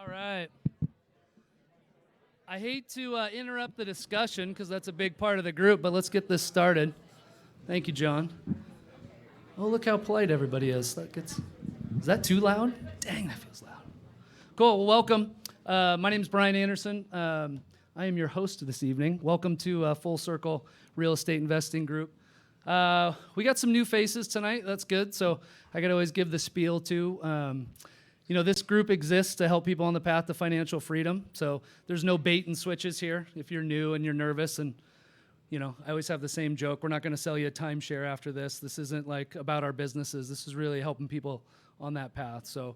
All right. I hate to interrupt the discussion because that's a big part of the group, but let's get this started. Thank you, John. Oh, look how polite everybody is. Is that too loud? Dang, that feels loud. Cool. Well, welcome. My name is Brian Anderson. I am your host this evening. Welcome to Full Circle Real Estate Investing Group. We got some new faces tonight. That's good. So I got to always give the spiel too. This group exists to help people on the path to financial freedom. So there's no bait and switches here. If you're new and you're nervous, and I always have the same joke. We're not going to sell you a timeshare after this. This isn't like about our businesses. This is really helping people on that path. So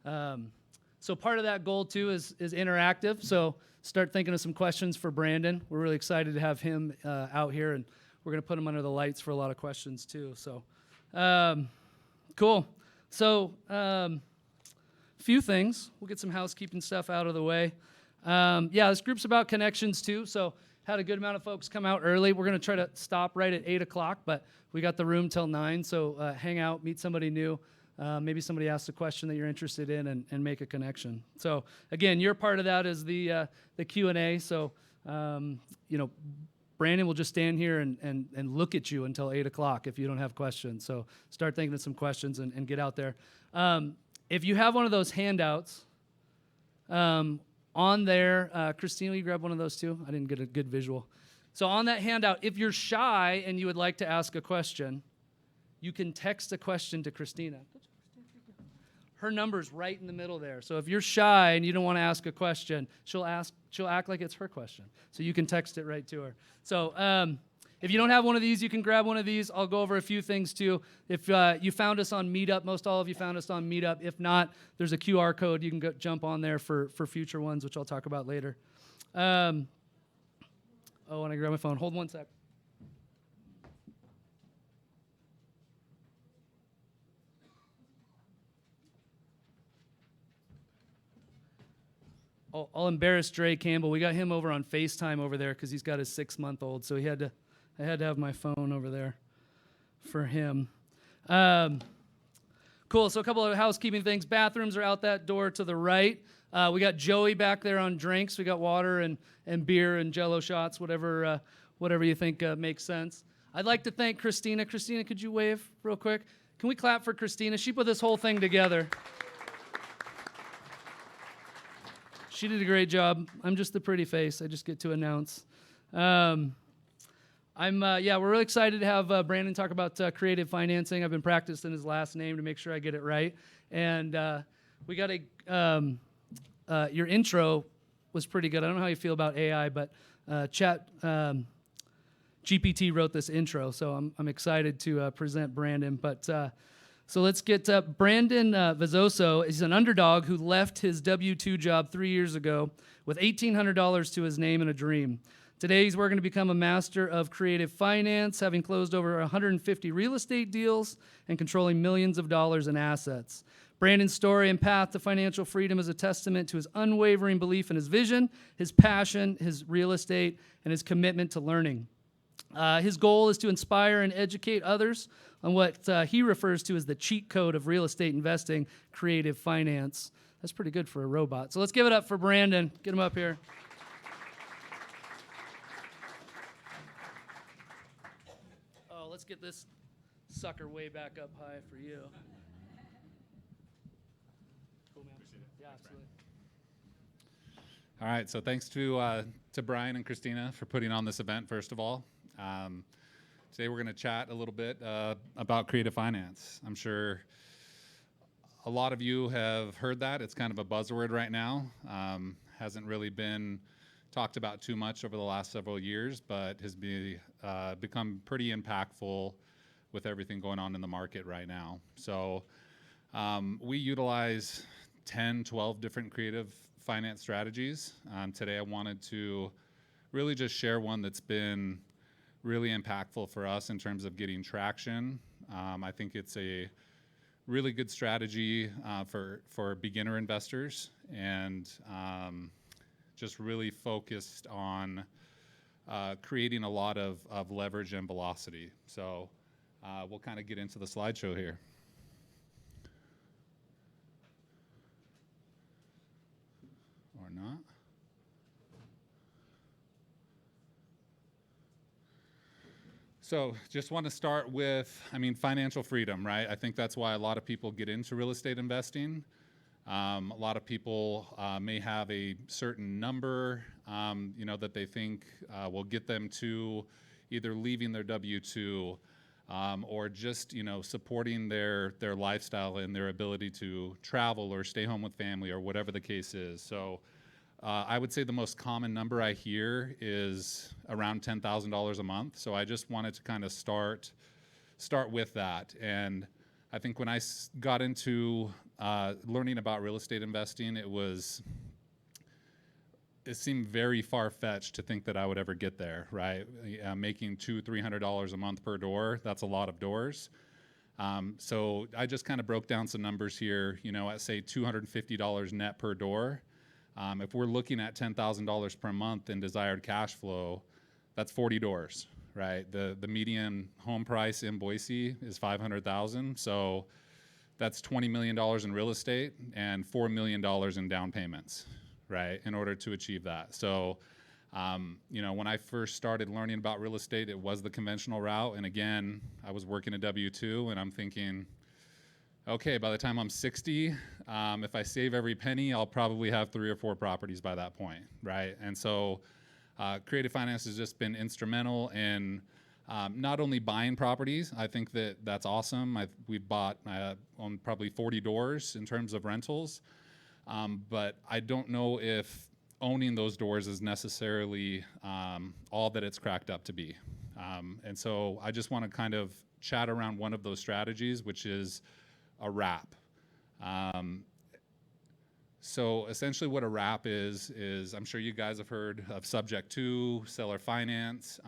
part of that goal too is interactive. So start thinking of some questions for Brandon. We're really excited to have him out here, and we're going to put him under the lights for a lot of questions too. So cool. So few things. We'll get some housekeeping stuff out of the way. This group's about connections too. So had a good amount of folks come out early. We're going to try to stop right at 8 o'clock, but we got the room till 9. So hang out, meet somebody new. Maybe somebody asks a question that you're interested in and make a connection. So again, your part of that is the Q&A. So, Brandon will just stand here and look at you until 8 o'clock if you don't have questions. So start thinking of some questions and get out there. If you have one of those handouts on there, Christina, will you grab one of those too? I didn't get a good visual. So on that handout, if you're shy and you would like to ask a question, you can text a question to Christina. Her number's right in the middle there. So if you're shy and you don't want to ask a question, she'll act like it's her question. So you can text it right to her. So if you don't have one of these, you can grab one of these. I'll go over a few things too. If you found us on Meetup, most all of you found us on Meetup. If not, there's a QR code. You can jump on there for future ones, which I'll talk about later. And I grab my phone. Hold one sec. I'll embarrass Dre Campbell. We got him over on FaceTime over there because he's got his 6-month-old. So I had to have my phone over there for him. Cool. So a couple of housekeeping things. Bathrooms are out that door to the right. We got Joey back there on drinks. We got water and beer and Jello shots, whatever you think makes sense. I'd like to thank Christina. Christina, could you wave real quick? Can we clap for Christina? She put this whole thing together. She did a great job. I'm just the pretty face. I just get to announce. We're really excited to have Brandon talk about creative financing. I've been practicing his last name to make sure I get it right. And we got your intro was pretty good. I don't know how you feel about AI, but Chat GPT wrote this intro, so I'm excited to present Brandon. But so let's get Brandon Vezzoso. He's an underdog who left his W-2 job 3 years ago with $1,800 to his name and a dream. Today, he's working to become a master of creative finance, having closed over 150 real estate deals and controlling millions of dollars in assets. Brandon's story and path to financial freedom is a testament to his unwavering belief in his vision, his passion, his real estate, and his commitment to learning. His goal is to inspire and educate others on what he refers to as the cheat code of real estate investing, creative finance. That's pretty good for a robot. So let's give it up for Brandon. Get him up here. Oh, let's get this sucker way back up high for you. Cool, man. Yeah, absolutely. All right, so thanks to Brian and Christina for putting on this event, first of all. Today we're going to chat a little bit about creative finance. I'm sure a lot of you have heard that. It's kind of a buzzword right now. Hasn't really been talked about too much over the last several years, but has become pretty impactful with everything going on in the market right now. So we utilize 10, 12 different creative finance strategies. Today I wanted to really just share one that's been really impactful for us in terms of getting traction. I think it's a really good strategy for beginner investors, and just really focused on creating a lot of leverage and velocity. So we'll kind of get into the slideshow here. or not. So just want to start with, financial freedom, right? I think that's why a lot of people get into real estate investing. A lot of people may have a certain number, that they think will get them to either leaving their W-2 or just, supporting their lifestyle and their ability to travel or stay home with family or whatever the case is. So I would say the most common number I hear is around $10,000 a month. So I just wanted to kind of start with that. And I think when I got into learning about real estate investing, it seemed very far-fetched to think that I would ever get there, right? Making $200-300 a month per door, that's a lot of doors. So I just kind of broke down some numbers here, at say $250 net per door. If we're looking at $10,000 per month in desired cash flow, that's 40 doors, right? The median home price in Boise is $500,000, so that's $20 million in real estate and $4 million in down payments, right, in order to achieve that. So, when I first started learning about real estate, it was the conventional route, and again, I was working a W-2, and I'm thinking, okay, by the time I'm 60, if I save every penny, I'll probably have 3 or 4 properties by that point, right? And so creative finance has just been instrumental in not only buying properties. I think that's awesome. We've bought on probably 40 doors in terms of rentals, but I don't know if owning those doors is necessarily all that it's cracked up to be. And so I just want to kind of chat around one of those strategies, which is a wrap. So essentially what a wrap is I'm sure you guys have heard of subject to, seller finance.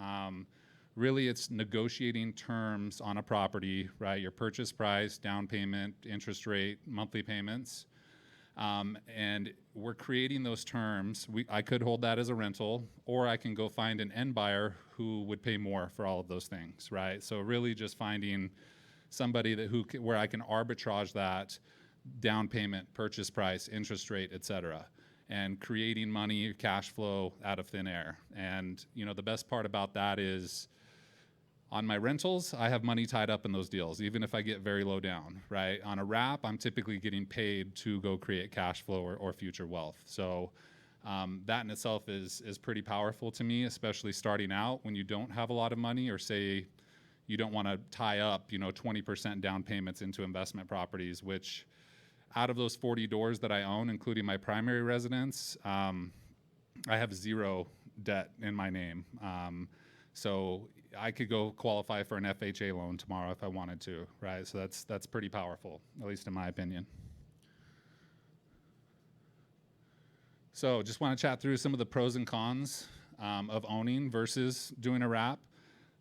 Really it's negotiating terms on a property, right? Your purchase price, down payment, interest rate, monthly payments. And we're creating those terms. I could hold that as a rental, or I can go find an end buyer who would pay more for all of those things, right? So really just finding somebody where I can arbitrage that down payment, purchase price, interest rate, et cetera, and creating money, cash flow out of thin air. And the best part about that is on my rentals, I have money tied up in those deals, even if I get very low down, right? On a wrap, I'm typically getting paid to go create cash flow or future wealth. So that in itself is pretty powerful to me, especially starting out when you don't have a lot of money, or say you don't want to tie up, 20% down payments into investment properties, which out of those 40 doors that I own, including my primary residence, I have 0 debt in my name. So I could go qualify for an FHA loan tomorrow if I wanted to, right? So that's pretty powerful, at least in my opinion. So just want to chat through some of the pros and cons of owning versus doing a wrap.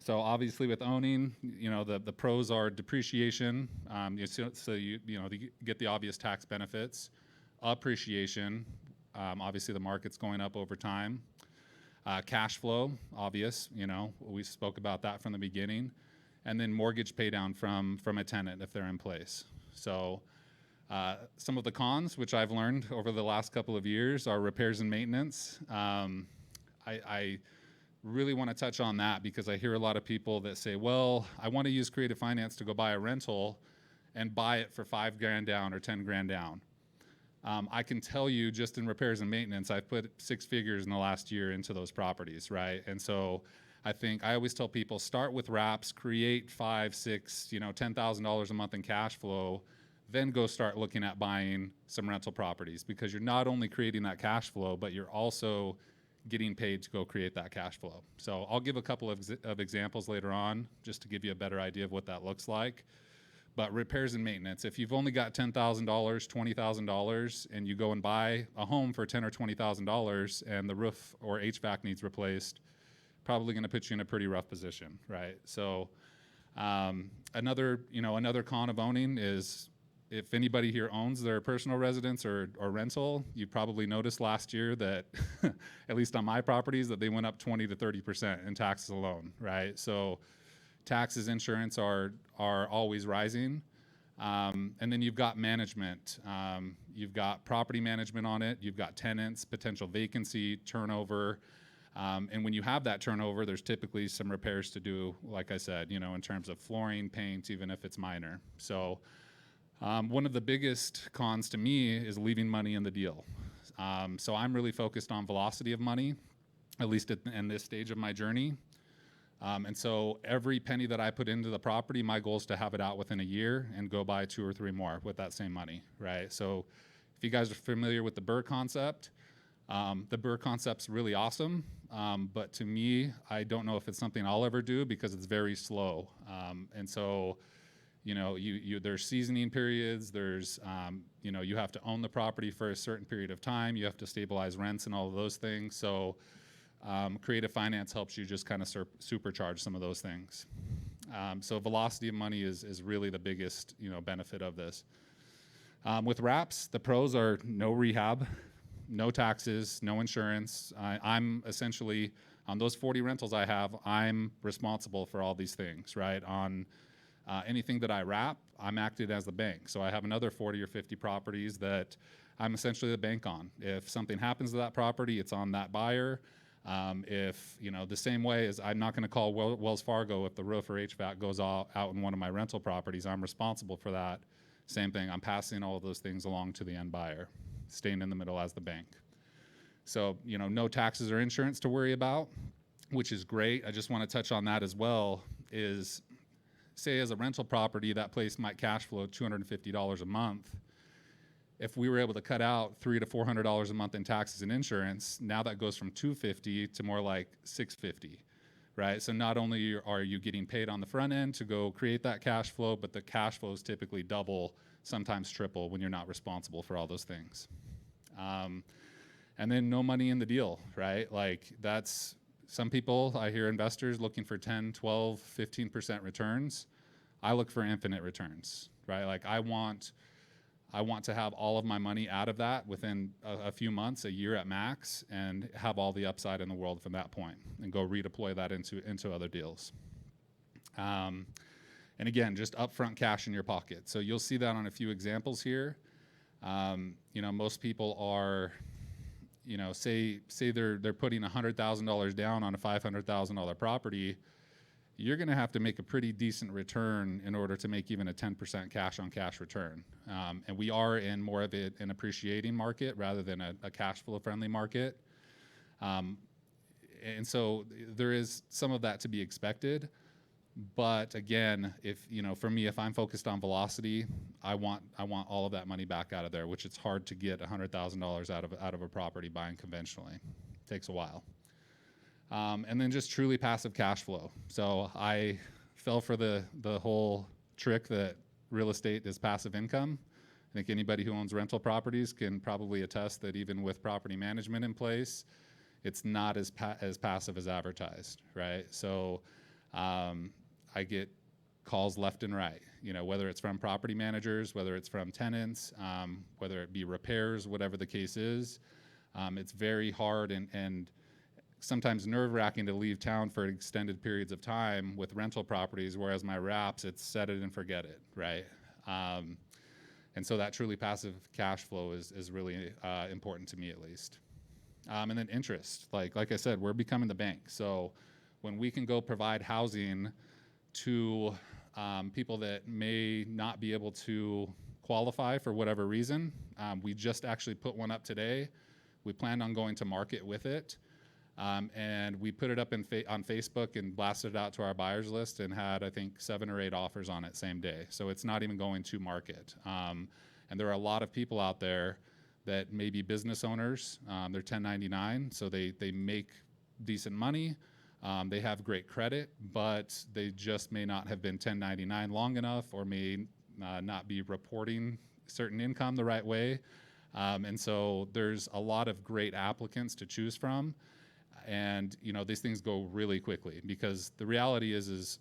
So obviously with owning, the pros are depreciation. So you get the obvious tax benefits, appreciation. Obviously the market's going up over time. Cash flow, obvious. We spoke about that from the beginning, and then mortgage pay down from a tenant if they're in place. So some of the cons, which I've learned over the last couple of years, are repairs and maintenance. I really want to touch on that because I hear a lot of people that say, well, I want to use creative finance to go buy a rental and buy it for $5,000 down or $10,000 down. I can tell you just in repairs and maintenance, I've put 6 figures in the last year into those properties, right? And so I always tell people, start with wraps, create $5,000, $6,000, $10,000 a month in cash flow, then go start looking at buying some rental properties, because you're not only creating that cash flow, but you're also getting paid to go create that cash flow. So I'll give a couple of examples later on just to give you a better idea of what that looks like. But repairs and maintenance, if you've only got $10,000, $20,000, and you go and buy a home for $10,000 or $20,000 and the roof or HVAC needs replaced, probably going to put you in a pretty rough position, right? So another con of owning is, if anybody here owns their personal residence or rental, you probably noticed last year that, at least on my properties, that they went up 20 to 30% in taxes alone, right? So taxes, insurance are always rising. And then you've got management. You've got property management on it. You've got tenants, potential vacancy, turnover. And when you have that turnover, there's typically some repairs to do, like I said, you know, in terms of flooring, paint, even if it's minor. So one of the biggest cons to me is leaving money in the deal. So I'm really focused on velocity of money, at least in this stage of my journey. And so every penny that I put into the property, my goal is to have it out within a year and go buy 2 or 3 more with that same money, right? So if you guys are familiar with the Burr concept, the Burr concept's really awesome, but to me, I don't know if it's something I'll ever do because it's very slow. And so, you know, there's seasoning periods, there's, you know, you have to own the property for a certain period of time, you have to stabilize rents and all of those things. So creative finance helps you just kind of supercharge some of those things. So velocity of money is really the biggest, you know, benefit of this. With wraps, the pros are no rehab, no taxes, no insurance. I'm essentially, on those 40 rentals I have, I'm responsible for all these things, right? On anything that I wrap, I'm acted as the bank. So I have another 40 or 50 properties that I'm essentially the bank on. If something happens to that property, it's on that buyer. If, you know, the same way as I'm not going to call Wells Fargo if the roof or HVAC goes out in one of my rental properties, I'm responsible for that. Same thing, I'm passing all of those things along to the end buyer, staying in the middle as the bank. So, you know, no taxes or insurance to worry about, which is great. I just want to touch on that as well, is say as a rental property, that place might cash flow $250 a month. If we were able to cut out $300 to $400 a month in taxes and insurance, now that goes from $250 to more like $650, right? So not only are you getting paid on the front end to go create that cash flow, but the cash flow is typically double, sometimes triple when you're not responsible for all those things. And then no money in the deal, right? Like that's, some people, I hear investors looking for 10, 12, 15% returns. I look for infinite returns, right? Like I want to have all of my money out of that within a few months, a year at max, and have all the upside in the world from that point and go redeploy that into other deals. And again, just upfront cash in your pocket. So you'll see that on a few examples here. You know, most people are, you know, say they're putting $100,000 down on a $500,000 property. You're going to have to make a pretty decent return in order to make even a 10% cash on cash return. And we are in more of an appreciating market rather than a cash flow friendly market. And so there is some of that to be expected. But again, if, you know, for me, if I'm focused on velocity, I want all of that money back out of there, which it's hard to get $100,000 out of a property buying conventionally. It takes a while. And then just truly passive cash flow. So I fell for the whole trick that real estate is passive income. I think anybody who owns rental properties can probably attest that even with property management in place, it's not as passive as advertised, right? So I get calls left and right, you know, whether it's from property managers, whether it's from tenants, whether it be repairs, whatever the case is. It's very hard and sometimes nerve-wracking to leave town for extended periods of time with rental properties, whereas my wraps, it's set it and forget it, right? And so that truly passive cash flow is really important to me at least. And then interest, like I said, we're becoming the bank. So when we can go provide housing to people that may not be able to qualify for whatever reason, we just actually put one up today. We planned on going to market with it. And we put it up on Facebook and blasted it out to our buyers list and had, I think, 7 or 8 offers on it same day. So it's not even going to market. And there are a lot of people out there that may be business owners. They're 1099, so they make decent money. They have great credit, but they just may not have been 1099 long enough or may not be reporting certain income the right way. And so there's a lot of great applicants to choose from. And, you know, these things go really quickly because the reality is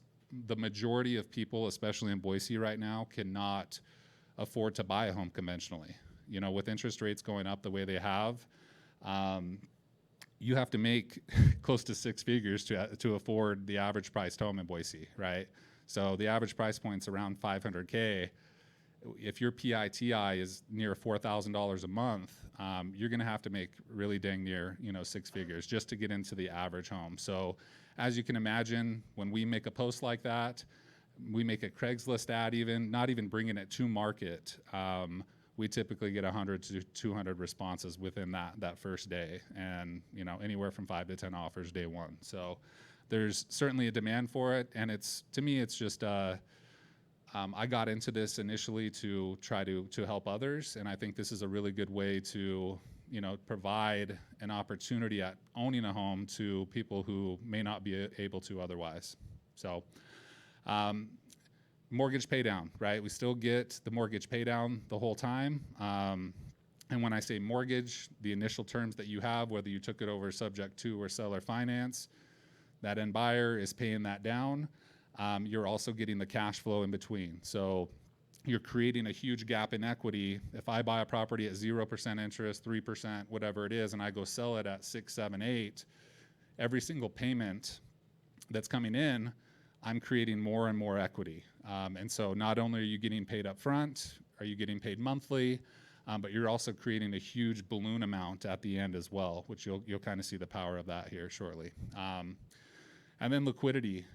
the majority of people, especially in Boise right now, cannot afford to buy a home conventionally. You know, with interest rates going up the way they have, you have to make close to 6 figures to afford the average priced home in Boise, right? So the average price point's around $500K. if your PITI is near $4,000 a month, you're going to have to make really dang near, 6 figures just to get into the average home. So as you can imagine, when we make a post like that, we make a Craigslist ad even, not even bringing it to market, we typically get 100 to 200 responses within that first day, and anywhere from 5 to 10 offers day one. So there's certainly a demand for it, and to me it's just I got into this initially to try to help others, and I think this is a really good way to provide an opportunity at owning a home to people who may not be able to otherwise. So mortgage pay down, right? We still get the mortgage pay down the whole time. And when I say mortgage, the initial terms that you have, whether you took it over subject to or seller finance, that end buyer is paying that down. You're also getting the cash flow in between. So you're creating a huge gap in equity. If I buy a property at 0% interest, 3%, whatever it is, and I go sell it at 6, 7, 8, every single payment that's coming in, I'm creating more and more equity. And so not only are you getting paid up front, are you getting paid monthly, but you're also creating a huge balloon amount at the end as well, which you'll kind of see the power of that here shortly. And then liquidity.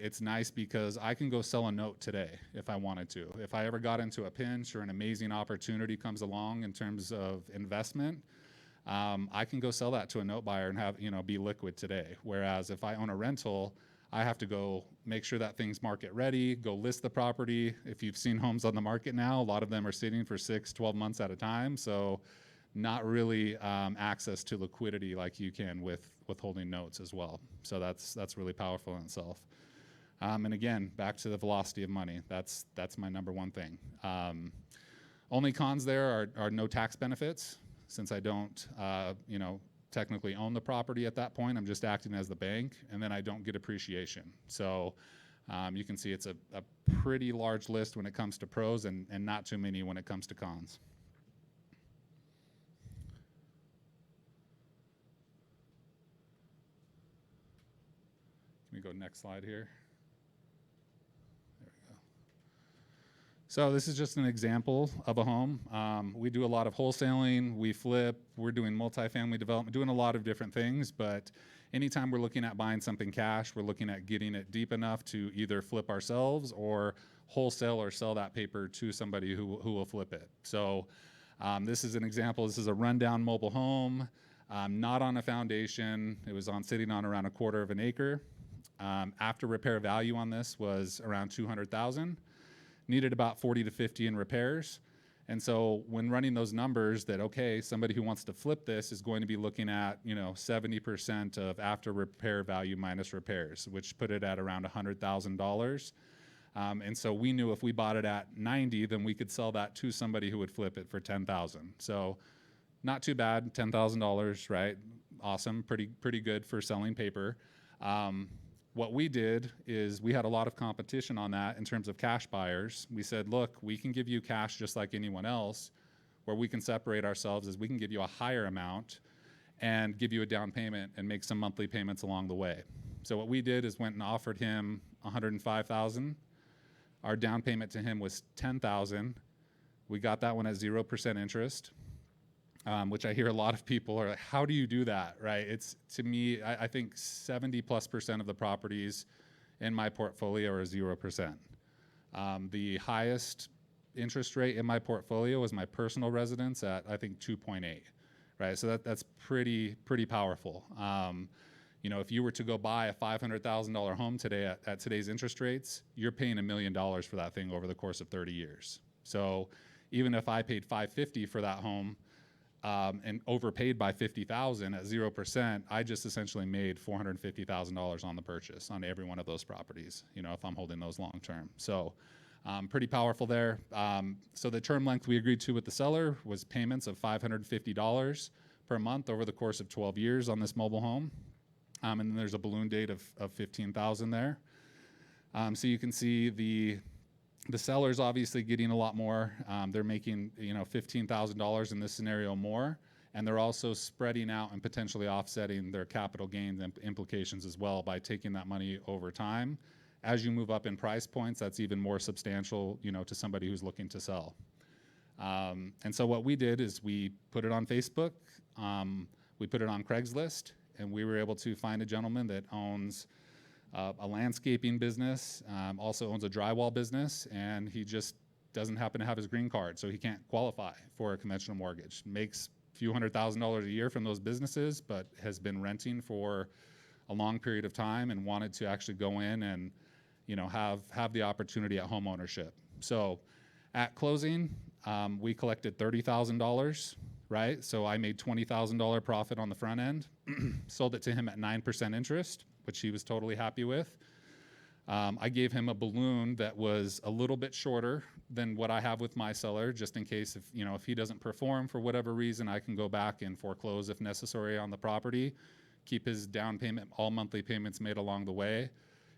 It's nice because I can go sell a note today if I wanted to. If I ever got into a pinch or an amazing opportunity comes along in terms of investment, I can go sell that to a note buyer and have be liquid today. Whereas if I own a rental, I have to go make sure that thing's market ready, go list the property. If you've seen homes on the market now, a lot of them are sitting for 6, 12 months at a time. So not really access to liquidity like you can with holding notes as well. So that's really powerful in itself. And again, back to the velocity of money. That's my number one thing. Only cons there are no tax benefits, since I don't technically own the property at that point. I'm just acting as the bank, and then I don't get appreciation. So you can see it's a pretty large list when it comes to pros and not too many when it comes to cons. Can we go next slide here? There we go. So this is just an example of a home. We do a lot of wholesaling, we flip, we're doing multifamily development, doing a lot of different things, but anytime we're looking at buying something cash, we're looking at getting it deep enough to either flip ourselves or wholesale or sell that paper to somebody who will flip it. So this is an example. This is a rundown mobile home, not on a foundation. It was sitting on around 1/4 of an acre. After repair value on this was around $200,000. Needed about 40 to 50 in repairs. And so when running those numbers that, okay, somebody who wants to flip this is going to be looking at, 70% of after repair value minus repairs, which put it at around $100,000. And so we knew if we bought it at 90, then we could sell that to somebody who would flip it for 10,000. So not too bad, $10,000, right? Awesome, pretty good for selling paper. What we did is we had a lot of competition on that in terms of cash buyers. We said, look, we can give you cash just like anyone else. Where we can separate ourselves is we can give you a higher amount and give you a down payment and make some monthly payments along the way. So what we did is went and offered him $105,000. Our down payment to him was $10,000. We got that one at 0% interest. Which I hear a lot of people are like, how do you do that, right? It's, to me, I think 70+% of the properties in my portfolio are 0%. The highest interest rate in my portfolio is my personal residence at, I think, 2.8, right? So that's pretty powerful. If you were to go buy a $500,000 home today at today's interest rates, you're paying $1 million for that thing over the course of 30 years. So even if I paid $550,000 for that home, and overpaid by $50,000 at 0%, I just essentially made $450,000 on the purchase on every one of those properties, if I'm holding those long term. So pretty powerful there. So the term length we agreed to with the seller was payments of $550 per month over the course of 12 years on this mobile home. And then there's a balloon date of $15,000 there. So you can see the seller's obviously getting a lot more. They're making $15,000 in this scenario more, and they're also spreading out and potentially offsetting their capital gains implications as well by taking that money over time as you move up in price points, that's even more substantial, to somebody who's looking to sell. And so what we did is we put it on Facebook, we put it on Craigslist, and we were able to find a gentleman that owns a landscaping business, also owns a drywall business, and he just doesn't happen to have his green card, so he can't qualify for a conventional mortgage. Makes a few $100,000 a year from those businesses, but has been renting for a long period of time and wanted to actually go in and have the opportunity at home ownership. So at closing, we collected $30,000, right? So I made $20,000 profit on the front end, sold it to him at 9% interest, which he was totally happy with. I gave him a balloon that was a little bit shorter than what I have with my seller, just in case if he doesn't perform for whatever reason, I can go back and foreclose if necessary on the property, keep his down payment, all monthly payments made along the way.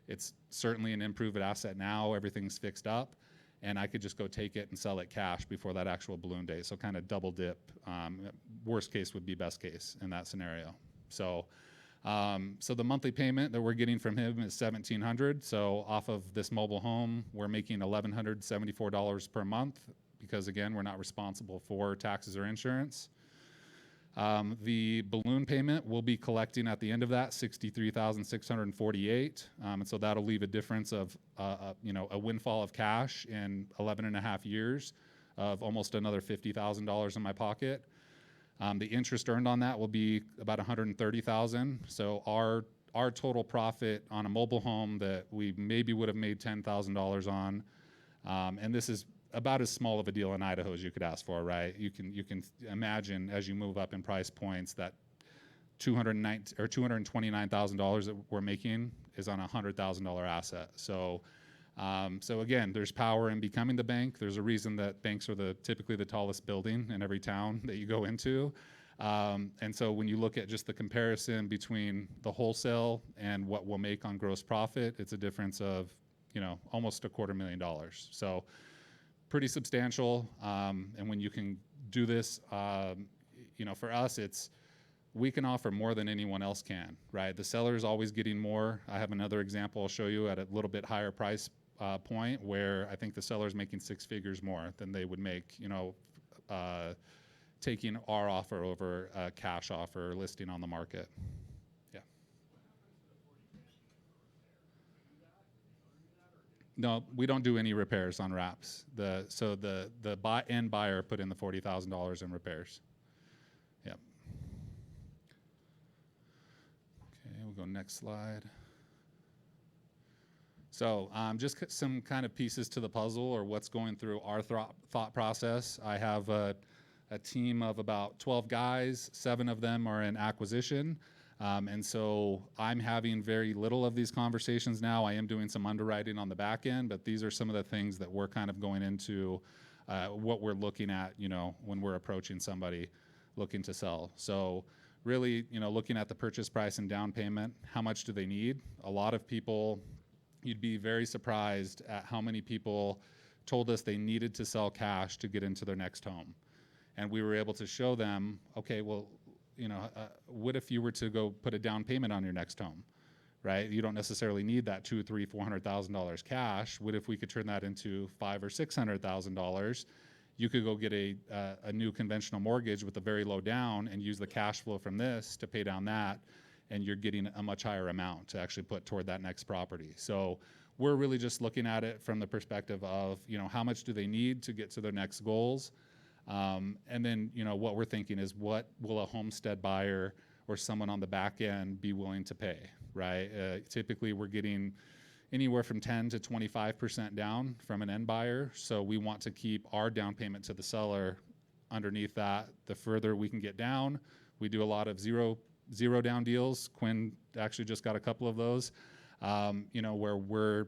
It's certainly an improved asset now, everything's fixed up, and I could just go take it and sell it cash before that actual balloon day. So kind of double dip. Worst case would be best case in that scenario. So the monthly payment that we're getting from him is $1,700. So off of this mobile home, we're making $1,174 per month because, again, we're not responsible for taxes or insurance. The balloon payment we'll be collecting at the end of that $63,648, and so that'll leave a difference of a windfall of cash in 11 and a half years of almost another $50,000 in my pocket. The interest earned on that will be about $130,000. So our total profit on a mobile home that we maybe would have made $10,000 on, and this is about as small of a deal in Idaho as you could ask for, right? You can imagine as you move up in price points that $229,000 that we're making is on a $100,000 asset. So again, there's power in becoming the bank. There's a reason that banks are typically the tallest building in every town that you go into. And so when you look at just the comparison between the wholesale and what we'll make on gross profit, it's a difference of almost $250,000. So pretty substantial, and when you can do this, for us, we can offer more than anyone else can, right? The seller is always getting more. I have another example I'll show you at a little bit higher price point where I think the seller is making 6 figures more than they would make, taking our offer over a cash offer listing on the market. No, we don't do any repairs on wraps. The end buyer put in the $40,000 in repairs. Yep. Okay, we'll go next slide. So just some kind of pieces to the puzzle or what's going through our thought process. I have a team of about 12 guys. 7 of them are in acquisition. And so I'm having very little of these conversations now. I am doing some underwriting on the back end, but these are some of the things that we're kind of going into what we're looking at, when we're approaching somebody looking to sell. So really, looking at the purchase price and down payment, how much do they need? A lot of people, you'd be very surprised at how many people told us they needed to sell cash to get into their next home. And we were able to show them, okay, well, what if you were to go put a down payment on your next home, right? You don't necessarily need that $200,000, $300,000, $400,000 cash. What if we could turn that into $500,000 or $600,000? You could go get a new conventional mortgage with a very low down and use the cash flow from this to pay down that, and you're getting a much higher amount to actually put toward that next property. So we're really just looking at it from the perspective of, how much do they need to get to their next goals? And then, what we're thinking is what will a homestead buyer or someone on the back end be willing to pay, right? Typically, we're getting anywhere from 10 to 25% down from an end buyer. So we want to keep our down payment to the seller underneath that. The further we can get down, we do a lot of zero down deals. Quinn actually just got a couple of those, where we're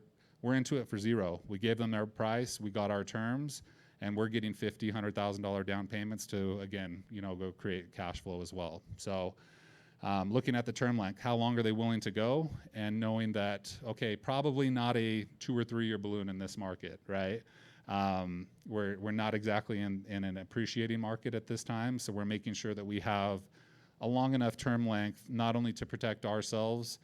into it for zero. We gave them their price, we got our terms, and we're getting $50,000, $100,000 down payments to, again, go create cash flow as well. So looking at the term length, how long are they willing to go? And knowing that, okay, probably not a 2 or 3 year balloon in this market, right? We're not exactly in an appreciating market at this time, so we're making sure that we have a long enough term length, not only to protect ourselves,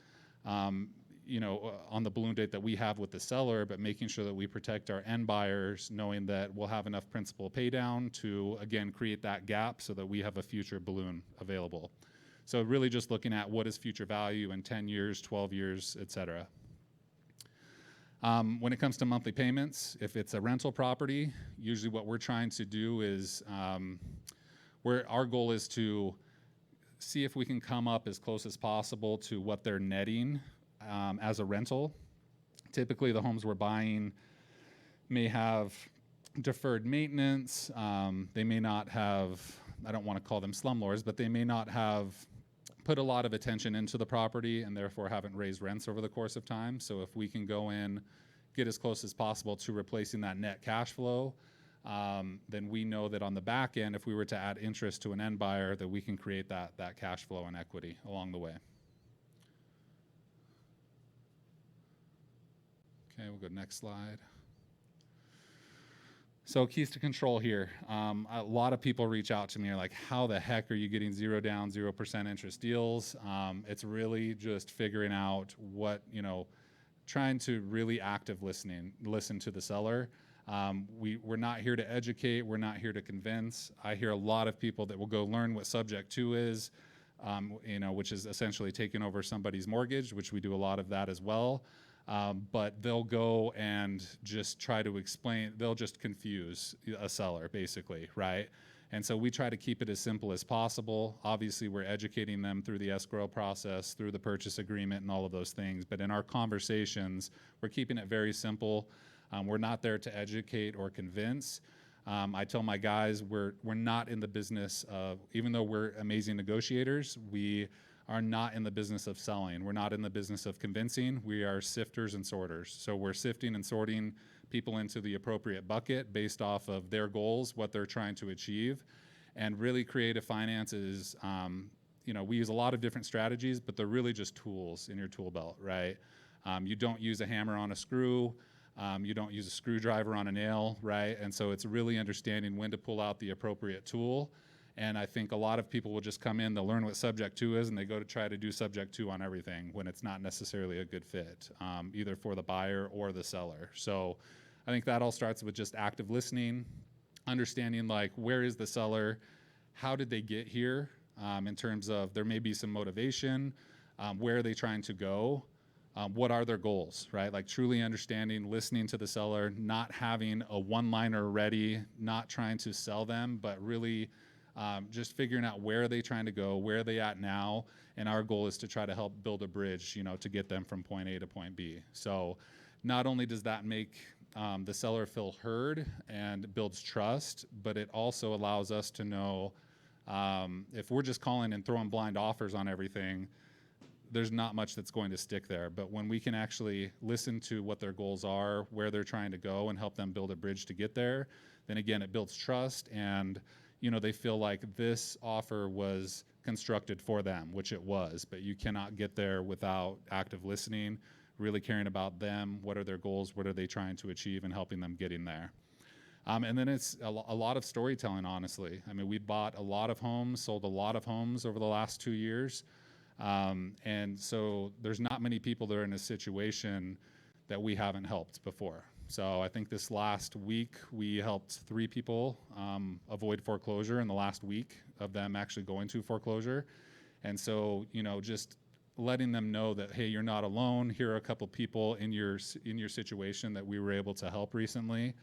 on the balloon date that we have with the seller, but making sure that we protect our end buyers, knowing that we'll have enough principal pay down to, again, create that gap so that we have a future balloon available. So really just looking at what is future value in 10 years, 12 years, et cetera. When it comes to monthly payments, if it's a rental property, usually what we're trying to do is, our goal is to see if we can come up as close as possible to what they're netting as a rental. Typically, the homes we're buying may have deferred maintenance. They may not have, I don't want to call them slumlords, but they may not have put a lot of attention into the property and therefore haven't raised rents over the course of time. So if we can go in, get as close as possible to replacing that net cash flow, then we know that on the back end, if we were to add interest to an end buyer, that we can create that cash flow and equity along the way. Okay, we'll go next slide. So keys to control here. A lot of people reach out to me and are like, how the heck are you getting 0 down, 0% interest deals? It's really just figuring out what, trying to really listen to the seller. We're not here to educate. We're not here to convince. I hear a lot of people that will go learn what subject to is, which is essentially taking over somebody's mortgage, which we do a lot of that as well. But they'll go and just try to explain, they'll just confuse a seller basically, right? And so we try to keep it as simple as possible. Obviously, we're educating them through the escrow process, through the purchase agreement and all of those things. But in our conversations, we're keeping it very simple. We're not there to educate or convince. I tell my guys, we're not in the business of, even though we're amazing negotiators, we are not in the business of selling. We're not in the business of convincing. We are sifters and sorters. So we're sifting and sorting people into the appropriate bucket based off of their goals, what they're trying to achieve. And really creative finance is, we use a lot of different strategies, but they're really just tools in your tool belt, right? You don't use a hammer on a screw. You don't use a screwdriver on a nail, right? And so it's really understanding when to pull out the appropriate tool. And I think a lot of people will just come in, they'll learn what subject to is, and they go to try to do subject to on everything when it's not necessarily a good fit, either for the buyer or the seller. So I think that all starts with just active listening, understanding like, where is the seller? How did they get here? In terms of there may be some motivation, where are they trying to go? What are their goals, right? Like truly understanding, listening to the seller, not having a one-liner ready, not trying to sell them, but really just figuring out where are they trying to go, where are they at now, and our goal is to try to help build a bridge, to get them from point A to point B. So not only does that make the seller feel heard and builds trust, but it also allows us to know if we're just calling and throwing blind offers on everything, there's not much that's going to stick there. But when we can actually listen to what their goals are, where they're trying to go, and help them build a bridge to get there, then again, it builds trust, and they feel like this offer was constructed for them, which it was, but you cannot get there without active listening, really caring about them, what are their goals, what are they trying to achieve, and helping them getting there. And then it's a lot of storytelling, honestly. I mean, we bought a lot of homes, sold a lot of homes over the last 2 years. And so there's not many people that are in a situation that we haven't helped before. So I think this last week we helped 3 people avoid foreclosure in the last week of them actually going to foreclosure. And so, just letting them know that, hey, you're not alone. Here are a couple people in your situation that we were able to help recently.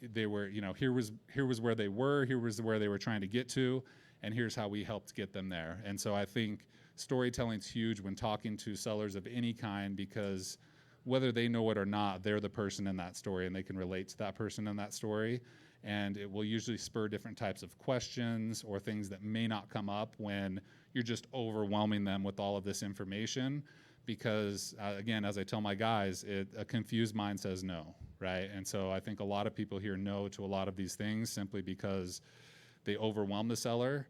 They were, here was where they were, here was where they were trying to get to, and here's how we helped get them there. And so I think storytelling's huge when talking to sellers of any kind, because whether they know it or not, they're the person in that story and they can relate to that person in that story. And it will usually spur different types of questions or things that may not come up when you're just overwhelming them with all of this information. Because again, as I tell my guys, a confused mind says no, right? And so I think a lot of people hear no to a lot of these things simply because they overwhelm the seller,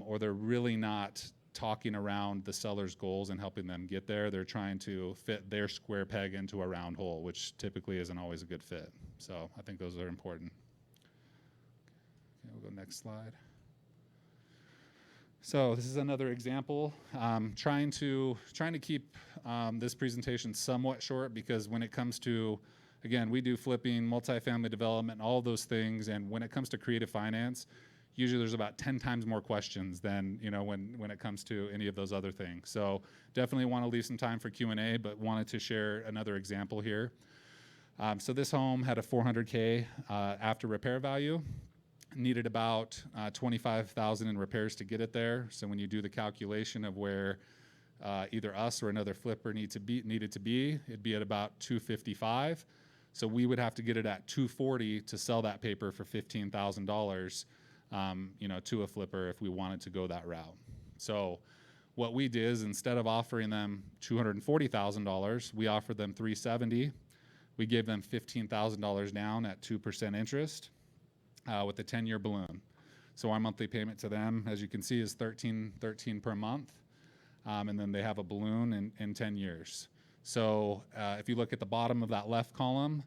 or they're really not talking around the seller's goals and helping them get there. They're trying to fit their square peg into a round hole, which typically isn't always a good fit. So I think those are important. Okay, we'll go next slide. So this is another example. Trying to keep this presentation somewhat short, because when it comes to, again, we do flipping, multifamily development, all those things, and when it comes to creative finance, usually there's about 10 times more questions than when it comes to any of those other things. So definitely want to leave some time for Q&A, but wanted to share another example here. So this home had a 400K after repair value. Needed about 25,000 in repairs to get it there. So when you do the calculation of where either us or another flipper needed to be, it'd be at about 255. So we would have to get it at 240 to sell that paper for $15,000, to a flipper if we wanted to go that route. So what we did is, instead of offering them $240,000, we offered them $370. We gave them $15,000 down at 2% interest. With a 10-year balloon. So our monthly payment to them, as you can see, is $13 per month. And then they have a balloon in 10 years. So if you look at the bottom of that left column,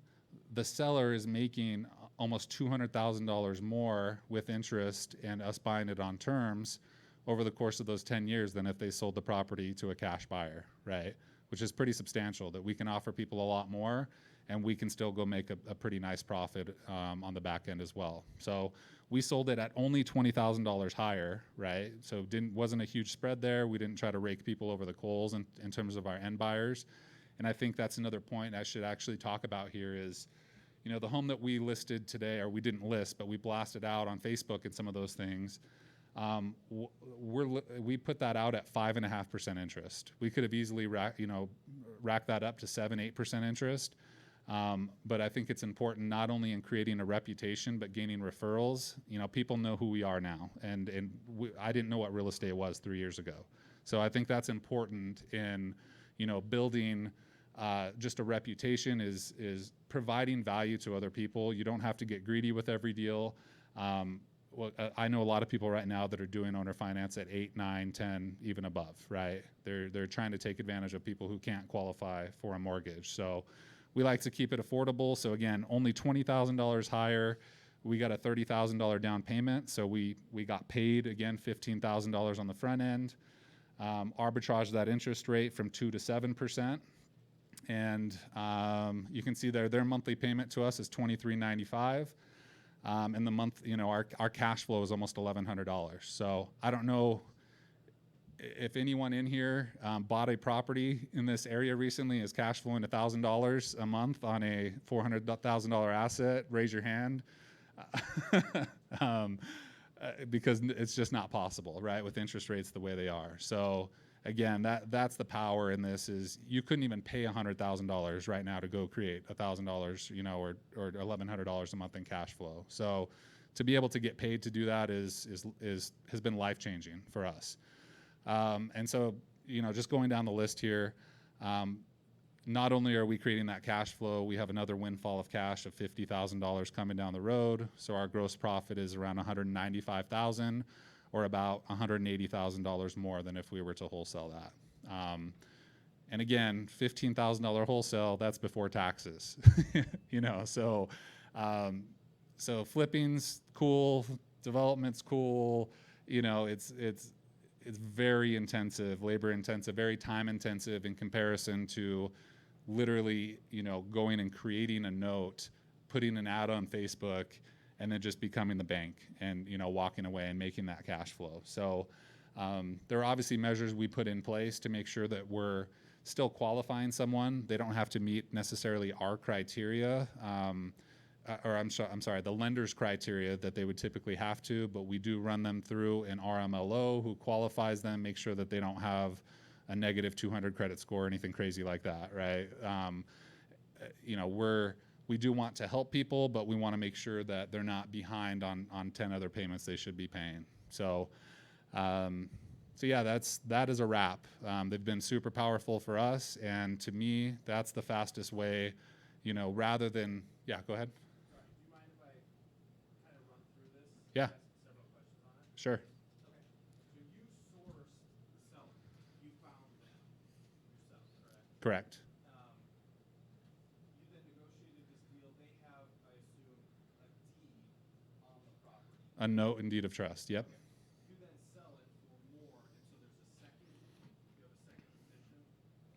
the seller is making almost $200,000 more with interest and us buying it on terms over the course of those 10 years than if they sold the property to a cash buyer, right? Which is pretty substantial, that we can offer people a lot more and we can still go make a pretty nice profit on the back end as well. So we sold it at only $20,000 higher, right? So wasn't a huge spread there. We didn't try to rake people over the coals in terms of our end buyers. And I think that's another point I should actually talk about here is, the home that we listed today, or we didn't list, but we blasted out on Facebook and some of those things. We put that out at 5.5% interest. We could have easily racked that up to 7-8% interest. But I think it's important not only in creating a reputation, but gaining referrals. People know who we are now, and I didn't know what real estate was 3 years ago. So I think that's important in, building just a reputation is providing value to other people. You don't have to get greedy with every deal. I know a lot of people right now that are doing owner finance at 8, 9, 10, even above, right? They're trying to take advantage of people who can't qualify for a mortgage. So we like to keep it affordable. So again, only $20,000 higher. We got a $30,000 down payment. So we got paid, again, $15,000 on the front end. Arbitrage that interest rate from 2 to 7%. And you can see their monthly payment to us is $23.95. And the month, our cash flow is almost $1,100. So I don't know if anyone in here bought a property in this area recently, is cash flowing $1,000 a month on a $400,000 asset. Raise your hand. Because it's just not possible, right? With interest rates the way they are. So again, that's the power in this is you couldn't even pay $100,000 right now to go create $1,000, or $1,100 a month in cash flow. So to be able to get paid to do that has been life-changing for us. And so, just going down the list here, not only are we creating that cash flow, we have another windfall of cash of $50,000 coming down the road. So our gross profit is around $195,000, or about $180,000 more than if we were to wholesale that. And again, $15,000 wholesale, that's before taxes. So flipping's cool, development's cool. It's very intensive, labor intensive, very time intensive in comparison to literally, going and creating a note, putting an ad on Facebook, and then just becoming the bank and, walking away and making that cash flow. So there are obviously measures we put in place to make sure that we're still qualifying someone. They don't have to meet necessarily our criteria, I'm sorry, the lender's criteria that they would typically have to, but we do run them through an RMLO who qualifies them, make sure that they don't have a negative 200 credit score or anything crazy like that, right? We do want to help people, but we want to make sure that they're not behind on 10 other payments they should be paying. So yeah, that is a wrap. They've been super powerful for us, and to me, that's the fastest way, rather than, yeah, go ahead. Yeah. Several questions on it. Sure. Okay. So you sourced the seller. You found them yourself, correct? Correct. You then negotiated this deal. They have, I assume, a deed on the property. A note and deed of trust. Yep. You then sell it for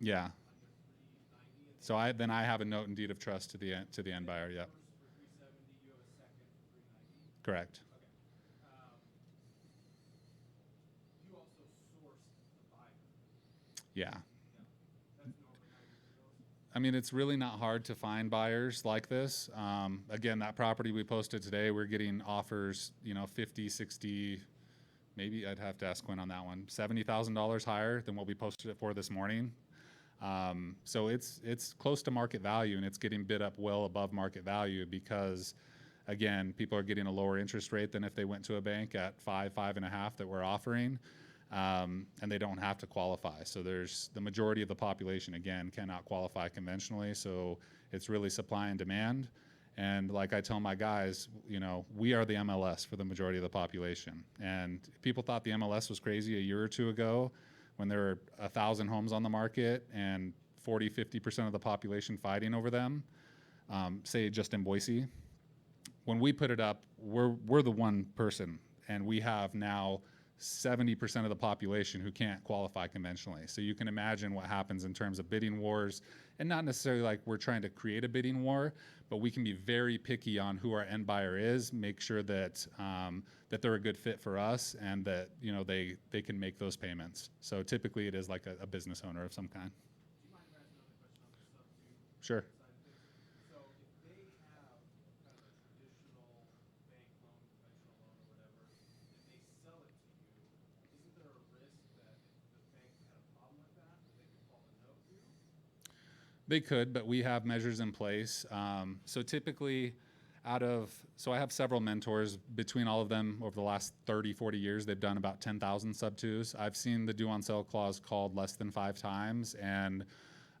Yeah. under 390, and So I have a note and deed of trust to the end buyer. Yeah. first for 370, you have a second for 390. Correct. Okay. You also sourced the buyer. Yeah. Yeah. That's normally how you do those. I mean, it's really not hard to find buyers like this. Again, that property we posted today, we're getting offers, 50, 60, maybe I'd have to ask Quinn on that one, $70,000 higher than what we posted it for this morning. So it's close to market value, and it's getting bid up well above market value because, again, people are getting a lower interest rate than if they went to a bank at 5.5 that we're offering. And they don't have to qualify. So there's the majority of the population, again, cannot qualify conventionally. So it's really supply and demand. And like I tell my guys, we are the MLS for the majority of the population. And people thought the MLS was crazy a year or two ago when there were 1,000 homes on the market and 40, 50% of the population fighting over them, say just in Boise. When we put it up, we're the one person, and we have now 70% of the population who can't qualify conventionally. So you can imagine what happens in terms of bidding wars, and not necessarily like we're trying to create a bidding war, but we can be very picky on who our end buyer is, make sure that that they're a good fit for us, and that they can make those payments. So typically it is like a business owner of some kind. Do you mind if I ask another question on the sub two Sure. side of things? So if they have kind of a traditional bank loan, conventional loan or whatever, and they sell it to you, isn't there a risk that if the bank had a problem with that they could call the note due? They could, but we have measures in place. So typically so I have several mentors. Between all of them over the last 30, 40 years, they've done about 10,000 sub-twos. I've seen the due on sale clause called less than 5 times, and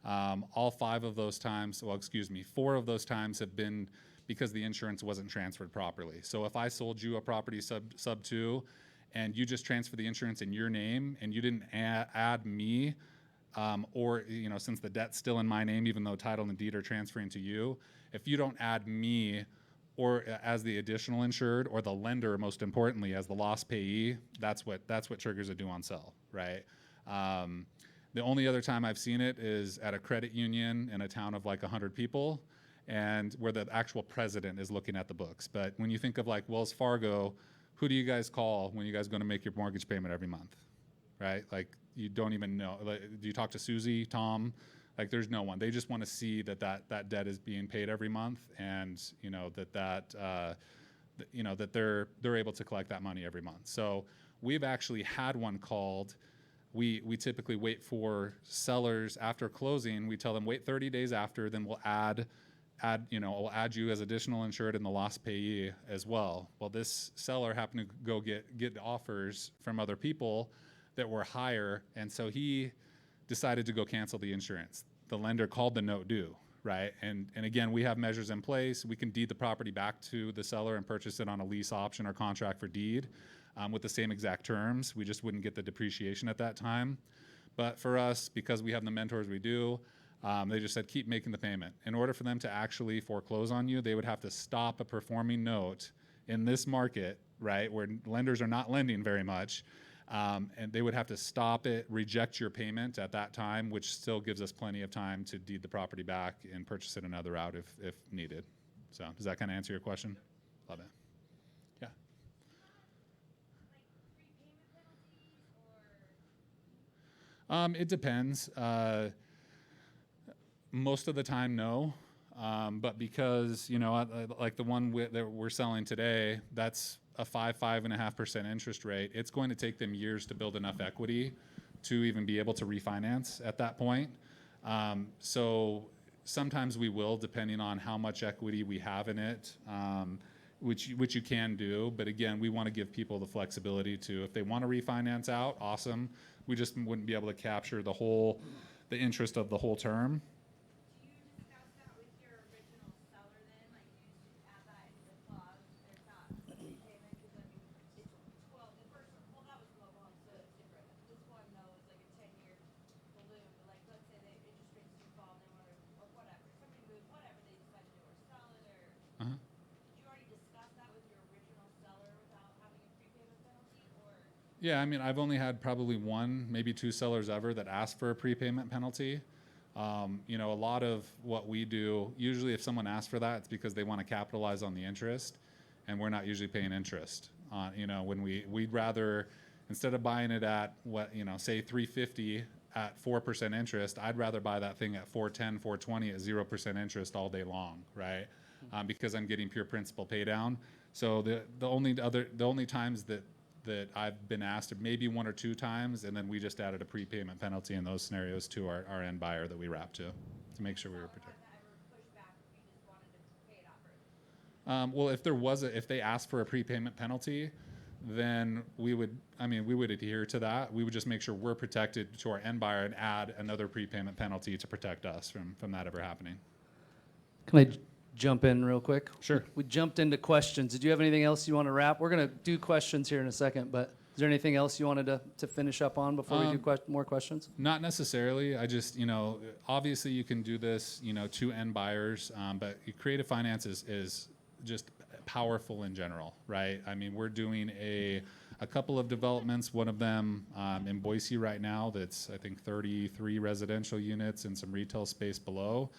all 5 of those times, 4 of those times have been because the insurance wasn't transferred properly. So if I sold you a property sub-2 and you just transfer the insurance in your name and you didn't add me, or since the debt's still in my name, even though title and deed are transferring to you, if you don't add me or as the additional insured, or the lender, most importantly, as the loss payee, that's what triggers a due on sell, right? The only other time I've seen it is at a credit union in a town of like 100 people, and where the actual president is looking at the books. But when you think of like Wells Fargo, who do you guys call when you guys going to make your mortgage payment every month, right? Like, you don't even know. Like, do you talk to Susie, Tom? Like, there's no one. They just want to see that debt is being paid every month, and that they're able to collect that money every month. So we've actually had one called. We typically wait for sellers after closing. We tell them wait 30 days after, then we'll add you as additional insured in the loss payee as well. Well, this seller happened to go get offers from other people that were higher, and so he decided to go cancel the insurance. The lender called the note due, right? And again, we have measures in place. We can deed the property back to the seller and purchase it on a lease option or contract for deed with the same exact terms. We just wouldn't get the depreciation at that time. But for us, because we have the mentors we do, they just said, keep making the payment. In order for them to actually foreclose on you, they would have to stop a performing note in this market, right, where lenders are not lending very much. And they would have to stop it, reject your payment at that time, which still gives us plenty of time to deed the property back and purchase it another route if needed. So does that kind of answer your question? Love it. Yeah. It depends. Most of the time, no. But because, like the one that we're selling today, that's a 5.5% interest rate. It's going to take them years to build enough equity to even be able to refinance at that point. So sometimes we will, depending on how much equity we have in it, which you can do. But again, we want to give people the flexibility to, if they want to refinance out, awesome. We just wouldn't be able to capture the interest of the whole term. Do you discuss that with your original seller then? Like, do you add that into the clause? There's not a prepayment, because I mean, the first one, well, that was global home, so it's different. This one, though, is like a 10-year balloon. But like, let's say the interest rates do fall, and they want to, or whatever, somebody moves, whatever, they decide to do, or sell it, or. Uh-huh. Did you already discuss that with your original seller without having a prepayment penalty, or? Yeah, I mean, I've only had probably one, maybe two sellers ever that asked for a prepayment penalty. You know, a lot of what we do, usually if someone asks for that, it's because they want to capitalize on the interest, and we're not usually paying interest on, you know, when we'd rather, instead of buying it at what, you know, say 350 at 4% interest, I'd rather buy that thing at 410, 420 at 0% interest all day long, right? Because I'm getting pure principal pay down. So the only times that I've been asked, maybe one or two times, and then we just added a prepayment penalty in those scenarios to our end buyer that we wrap to make sure we were protected. Ever pushed back if you just wanted to pay it off early? Well, if there was if they asked for a prepayment penalty, then we would adhere to that. We would just make sure we're protected to our end buyer and add another prepayment penalty to protect us from that ever happening. Can I jump in real quick? Sure. We jumped into questions. Did you have anything else you want to wrap? We're going to do questions here in a second, but is there anything else you wanted to finish up on before we do more questions? Not necessarily. I just, you know, obviously you can do this, you know, to end buyers, but creative finance is just powerful in general, right? I mean, we're doing a couple of developments, one of them in Boise right now that's, I think, 33 residential units and some retail space below.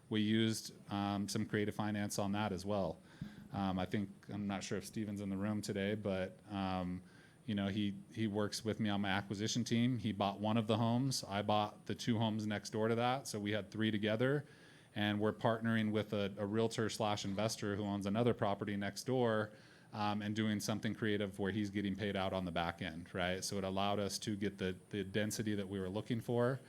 We used some creative finance on that as well. I'm not sure if Steven's in the room today, but you know, he works with me on my acquisition team. He bought one of the homes. I bought the two homes next door to that. So we had three together, and we're partnering with a realtor / investor who owns another property next door, and doing something creative where he's getting paid out on the back end, right? So it allowed us to get the density that we were looking for.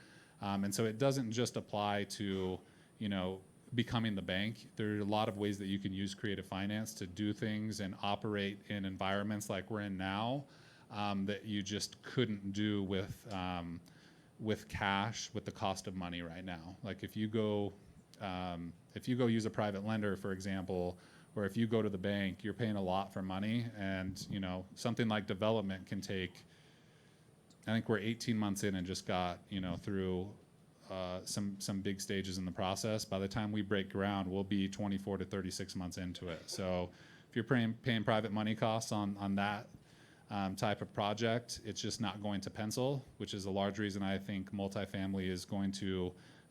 And so it doesn't just apply to, you know, becoming the bank. There are a lot of ways that you can use creative finance to do things and operate in environments like we're in now, that you just couldn't do with cash, with the cost of money right now. Like if you go use a private lender, for example, or if you go to the bank, you're paying a lot for money, and you know, something like development can take, I think we're 18 months in and just got, you know, through some big stages in the process. By the time we break ground, we'll be 24 to 36 months into it. So if you're paying private money costs on that type of project, it's just not going to pencil, which is a large reason I think multifamily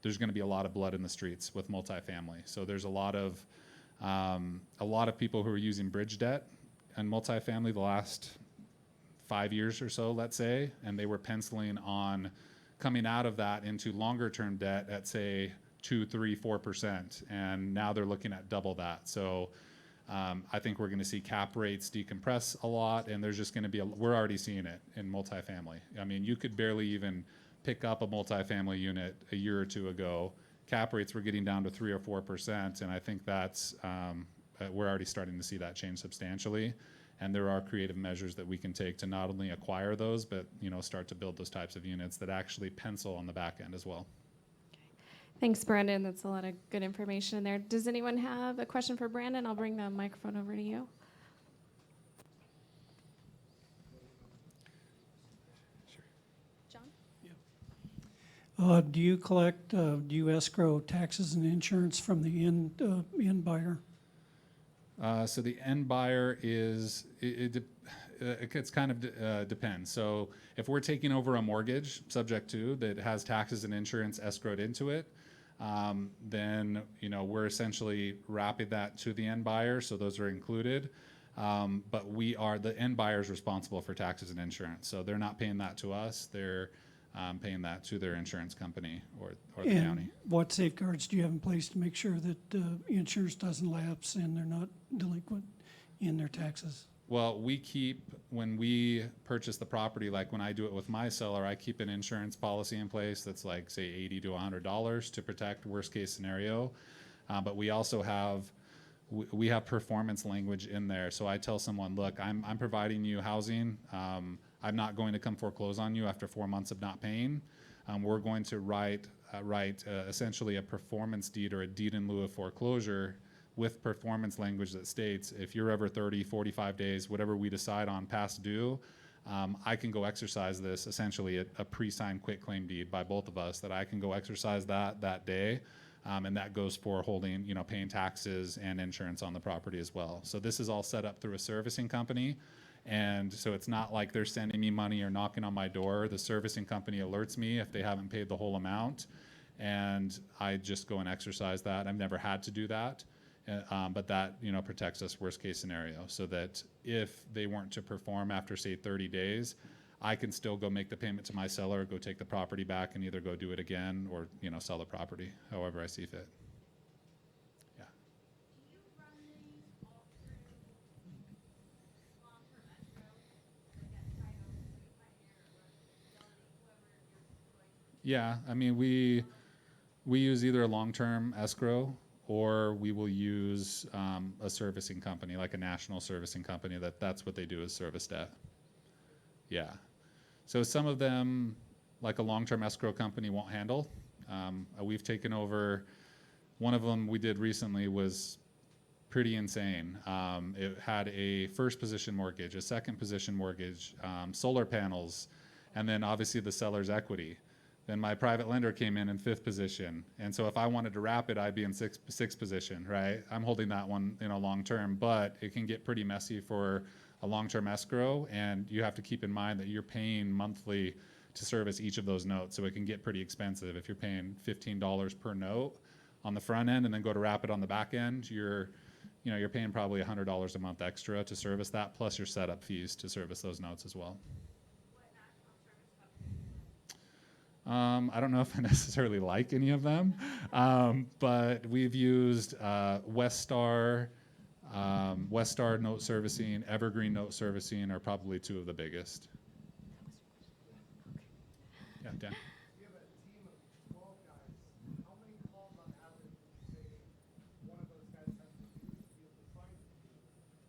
there's going to be a lot of blood in the streets with multifamily. So there's a lot of people who are using bridge debt in multifamily the last 5 years or so, let's say, and they were penciling on coming out of that into longer term debt at say 2, 3, 4%, and now they're looking at double that. So I think we're going to see cap rates decompress a lot, and there's just going to be we're already seeing it in multifamily. I mean, you could barely even pick up a multifamily unit a year or two ago. Cap rates were getting down to 3 or 4%, and I think that's we're already starting to see that change substantially. And there are creative measures that we can take to not only acquire those, but you know, start to build those types of units that actually pencil on the back end as well. Thanks, Brandon. That's a lot of good information in there. Does anyone have a question for Brandon? I'll bring the microphone over to you. John? Do you collect, do you escrow taxes and insurance from the end buyer? So the end buyer it's kind of depends. So if we're taking over a mortgage subject to that has taxes and insurance escrowed into it, then you know, we're essentially wrapping that to the end buyer. So those are included. But the end buyer is responsible for taxes and insurance. So they're not paying that to us. They're paying that to their insurance company or the county. What safeguards do you have in place to make sure that insurance doesn't lapse and they're not delinquent in their taxes? Well, when we purchase the property, like when I do it with my seller, I keep an insurance policy in place that's like, say, $80 to $100 to protect worst case scenario. But we also have performance language in there. So I tell someone, look, I'm providing you housing. I'm not going to come foreclose on you after 4 months of not paying. We're going to write essentially a performance deed or a deed in lieu of foreclosure with performance language that states if you're ever 30, 45 days, whatever we decide on past due, I can go exercise this, essentially a pre-signed quitclaim deed by both of us, that I can go exercise that day. And that goes for holding, you know, paying taxes and insurance on the property as well. So this is all set up through a servicing company. And so it's not like they're sending me money or knocking on my door. The servicing company alerts me if they haven't paid the whole amount, and I just go and exercise that. I've never had to do that, but that, you know, protects us worst case scenario, so that if they weren't to perform after, say, 30 days, I can still go make the payment to my seller, go take the property back, and either go do it again or, you know, sell the property, however I see fit. Yeah. Do you run these all through long-term escrow, like at title, Pioneer, or Fidelity, whoever you're going? Yeah, I mean, we use either a long-term escrow, or we will use a servicing company, like a national servicing company, that's what they do, is service debt. Yeah. So some of them, like a long-term escrow company, won't handle. We've taken over, one of them we did recently was pretty insane. It had a first position mortgage, a second position mortgage, solar panels, and then obviously the seller's equity. Then my private lender came in fifth position. And so if I wanted to wrap it, I'd be in sixth position, right? I'm holding that one, you know, long term, but it can get pretty messy for a long-term escrow, and you have to keep in mind that you're paying monthly to service each of those notes. So it can get pretty expensive. If you're paying $15 per note on the front end and then go to wrap it on the back end, you're paying probably $100 a month extra to service that, plus your setup fees to service those notes as well. What national service company? I don't know if I necessarily like any of them, but we've used Westar Note Servicing, Evergreen Note Servicing are probably two of the biggest. Yeah, Dan. You have a team of 12 guys. How many calls on average would you say one of those guys has to do to be able to find you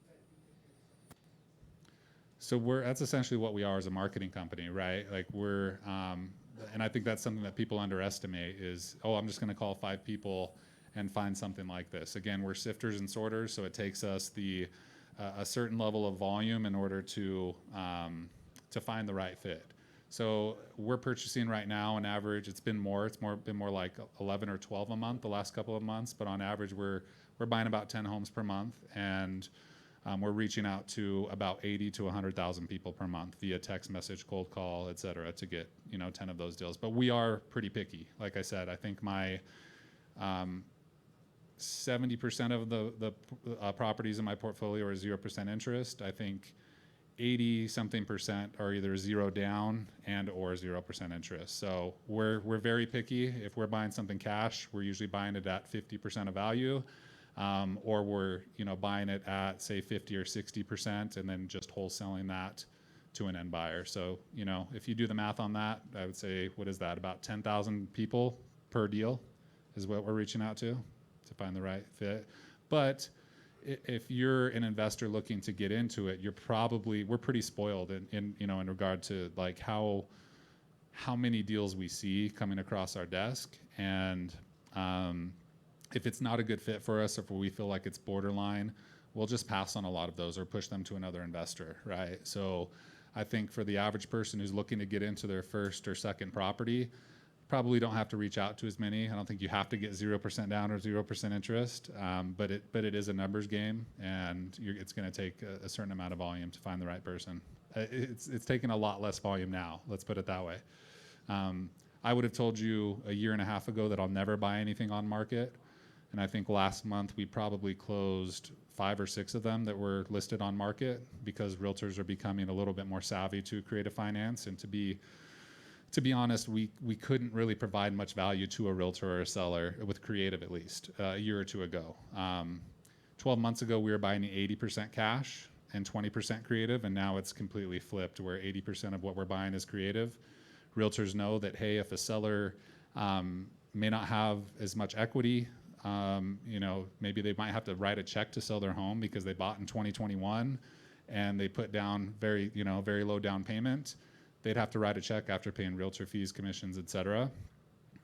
that you could do something? So that's essentially what we are as a marketing company, right? Like and I think that's something that people underestimate is, oh, I'm just going to call 5 people and find something like this. Again, we're sifters and sorters, so it takes us a certain level of volume in order to find the right fit. So we're purchasing right now, on average, it's been more like 11 or 12 a month the last couple of months, but on average we're buying about 10 homes per month, and we're reaching out to about 80 to 100,000 people per month via text message, cold call, et cetera, to get 10 of those deals. But we are pretty picky. Like I said, I think my 70% of the properties in my portfolio are 0% interest. I think 80-something% are either 0 down and or 0% interest. So we're very picky. If we're buying something cash, we're usually buying it at 50% of value, or we're buying it at, say, 50 or 60% and then just wholesaling that to an end buyer. So if you do the math on that, I would say, what is that? About 10,000 people per deal is what we're reaching out to find the right fit. But if you're an investor looking to get into it, we're pretty spoiled in regard to like how many deals we see coming across our desk. And if it's not a good fit for us, or if we feel like it's borderline, we'll just pass on a lot of those or push them to another investor, right? So I think for the average person who's looking to get into their first or second property, probably don't have to reach out to as many. I don't think you have to get 0% down or 0% interest, but it is a numbers game, and it's going to take a certain amount of volume to find the right person. It's taking a lot less volume now. Let's put it that way. I would have told you a year and a half ago that I'll never buy anything on market, and I think last month we probably closed 5 or 6 of them that were listed on market, because realtors are becoming a little bit more savvy to creative finance. And to be honest, we couldn't really provide much value to a realtor or a seller with creative, at least a year or two ago. 12 months ago, we were buying 80% cash and 20% creative, and now it's completely flipped, where 80% of what we're buying is creative. Realtors know that, hey, if a seller may not have as much equity, maybe they might have to write a check to sell their home because they bought in 2021 and they put down very low down payment. They'd have to write a check after paying realtor fees, commissions, et cetera.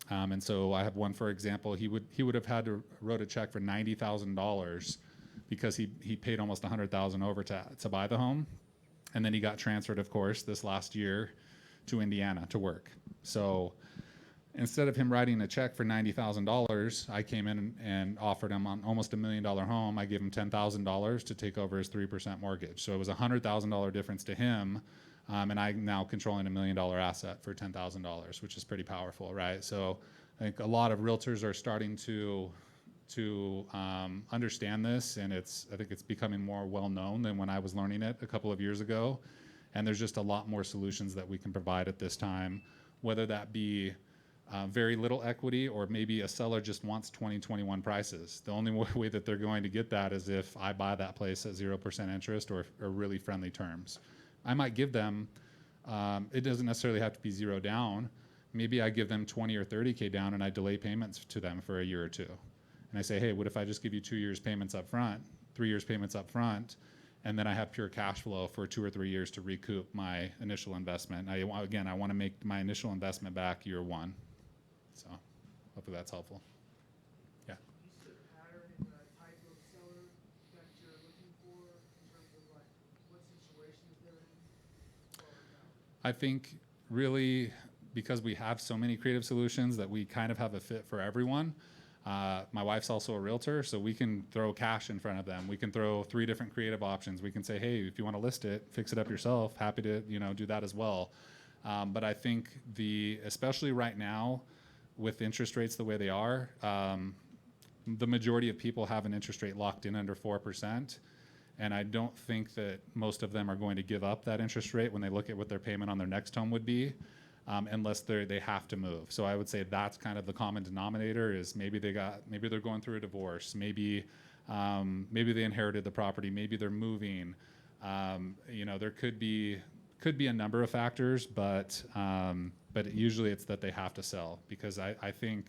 And so I have one, for example, he would have had to wrote a check for $90,000 because he paid almost $100,000 over to buy the home. And then he got transferred, of course, this last year to Indiana to work. So instead of him writing a check for $90,000, I came in and offered him on almost $1 million home. I gave him $10,000 to take over his 3% mortgage. So it was a $100,000 difference to him, and I'm now controlling $1 million asset for $10,000, which is pretty powerful, right? So I think a lot of realtors are starting to understand this, and I think it's becoming more well known than when I was learning it a couple of years ago. And there's just a lot more solutions that we can provide at this time, whether that be very little equity, or maybe a seller just wants 2021 prices. The only way that they're going to get that is if I buy that place at 0% interest or really friendly terms. I might give them, it doesn't necessarily have to be zero down. Maybe I give them 20 or 30K down and I delay payments to them for a year or two. And I say, hey, what if I just give you 2 years payments up front, 3 years payments up front, and then I have pure cash flow for 2 or 3 years to recoup my initial investment. I want to make my initial investment back year one. So hopefully that's helpful. Yeah. You see a pattern in the type of seller that you're looking for in terms of like what situations they're in? Or no? I think really because we have so many creative solutions that we kind of have a fit for everyone. My wife's also a realtor, so we can throw cash in front of them. We can throw 3 different creative options. We can say, hey, if you want to list it, fix it up yourself, happy to do that as well. But I think especially right now, with interest rates the way they are, the majority of people have an interest rate locked in under 4%. And I don't think that most of them are going to give up that interest rate when they look at what their payment on their next home would be, unless they have to move. So I would say that's kind of the common denominator is maybe they're going through a divorce, maybe they inherited the property, maybe they're moving. There could be a number of factors, but usually it's that they have to sell, because I think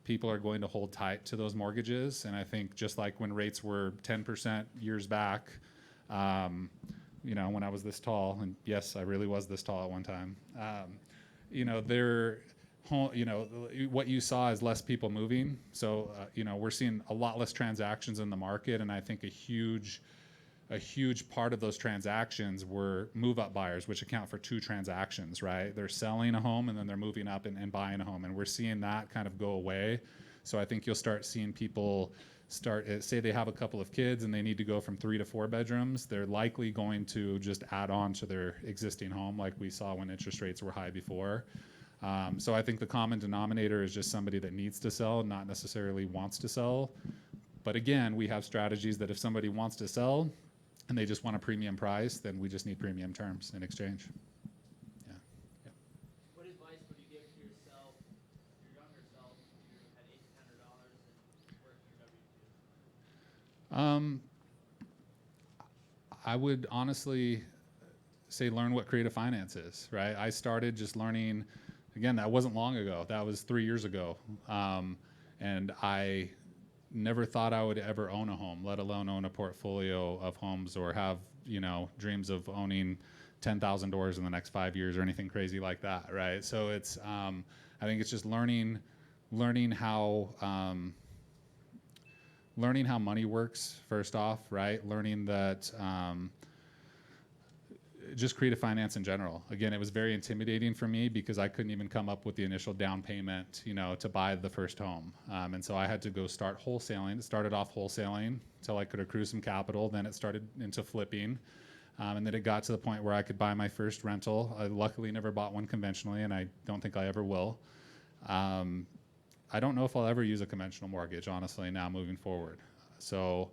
people are going to hold tight to those mortgages. And I think just like when rates were 10% years back, when I was this tall, and yes, I really was this tall at one time, what you saw is less people moving. So, we're seeing a lot less transactions in the market. And I think a huge part of those transactions were move-up buyers, which account for 2 transactions, right? They're selling a home and then they're moving up and buying a home. And we're seeing that kind of go away. So I think you'll start seeing people say they have a couple of kids and they need to go from 3 to 4 bedrooms. They're likely going to just add on to their existing home, like we saw when interest rates were high before. So I think the common denominator is just somebody that needs to sell, not necessarily wants to sell. But again, we have strategies that if somebody wants to sell, and they just want a premium price, then we just need premium terms in exchange. Yeah. What advice would you give to yourself, your younger self, if you had $1,800 and working your W-2? I would honestly say learn what creative finance is, right? I started just learning, again, that wasn't long ago. That was 3 years ago. And I never thought I would ever own a home, let alone own a portfolio of homes or have, dreams of owning 10,000 doors in the next 5 years or anything crazy like that, right? So it's, I think it's just learning how money works first off, right? Learning that, just creative finance in general. Again, it was very intimidating for me because I couldn't even come up with the initial down payment, to buy the first home. And so I had to go start wholesaling. It started off wholesaling until I could accrue some capital. Then it started into flipping. And then it got to the point where I could buy my first rental. I luckily never bought one conventionally, and I don't think I ever will. I don't know if I'll ever use a conventional mortgage, honestly, now moving forward. So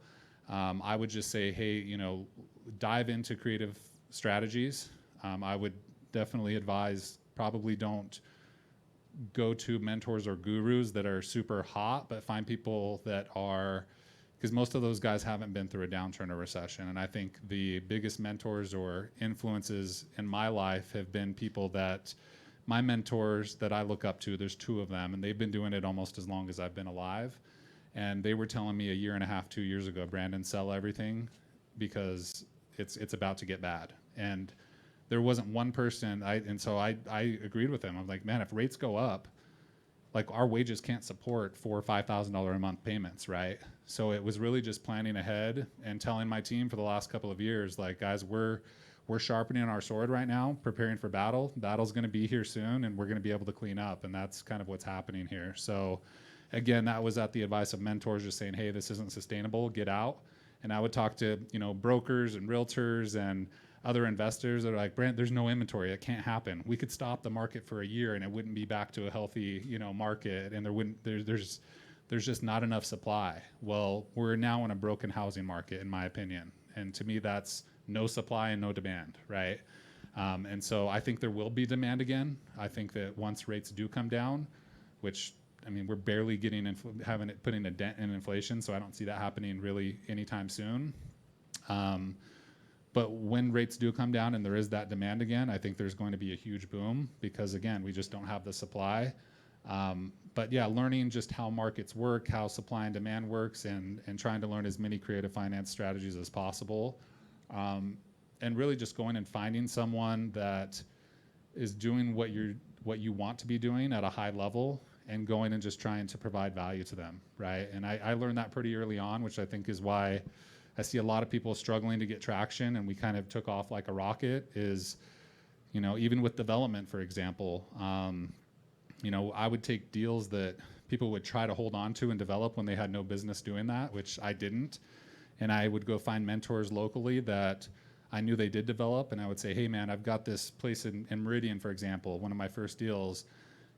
I would just say, hey, dive into creative strategies. I would definitely advise probably don't go to mentors or gurus that are super hot, but find people that are, because most of those guys haven't been through a downturn or recession. And I think the biggest mentors or influences in my life have been people that my mentors that I look up to, there's 2 of them, and they've been doing it almost as long as I've been alive. And they were telling me 1.5 years, 2 years ago, Brandon, sell everything because it's about to get bad. And there wasn't one person, so I agreed with them. I'm like, man, if rates go up, like our wages can't support $4,000 or $5,000 a month payments, right? So it was really just planning ahead and telling my team for the last couple of years, like, guys, we're we're sharpening our sword right now, preparing for battle. Battle's going to be here soon, and we're going to be able to clean up, and that's kind of what's happening here. So again, that was at the advice of mentors just saying, hey, this isn't sustainable, get out. And I would talk to, you know, brokers and realtors and other investors that are like, Brent, there's no inventory. It can't happen. We could stop the market for a year and it wouldn't be back to a healthy, you know, market, and there's just not enough supply. Well, we're now in a broken housing market, in my opinion. And to me, that's no supply and no demand, right? And so I think there will be demand again. I think that once rates do come down, which, I mean, we're barely getting putting a dent in inflation, so I don't see that happening really anytime soon. But when rates do come down and there is that demand again, I think there's going to be a huge boom because, again, we just don't have the supply. But yeah, learning just how markets work, how supply and demand works, and trying to learn as many creative finance strategies as possible. And really just going and finding someone that is doing what you want to be doing at a high level and going and just trying to provide value to them, right? And I learned that pretty early on, which I think is why I see a lot of people struggling to get traction, and we kind of took off like a rocket. Is, you know, even with development, for example, you know, I would take deals that people would try to hold on to and develop when they had no business doing that, which I didn't. And I would go find mentors locally that I knew they did develop, and I would say, hey man, I've got this place in Meridian, for example, one of my first deals,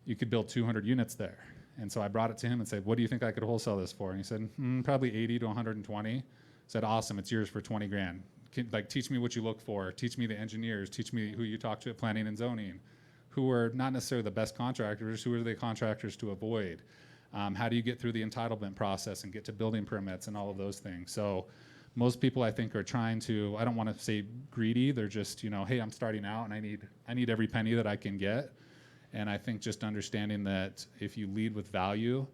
you could build 200 units there. And so I brought it to him and said, what do you think I could wholesale this for? And he said, probably 80 to 120. Said, awesome, it's yours for 20 grand. Like, teach me what you look for, teach me the engineers, teach me who you talk to at planning and zoning, who are not necessarily the best contractors, who are the contractors to avoid. How do you get through the entitlement process and get to building permits and all of those things? So most people, I think, are trying to, I don't want to say greedy, they're just, you know, hey, I'm starting out and I need every penny that I can get. And I think just understanding that if you lead with value,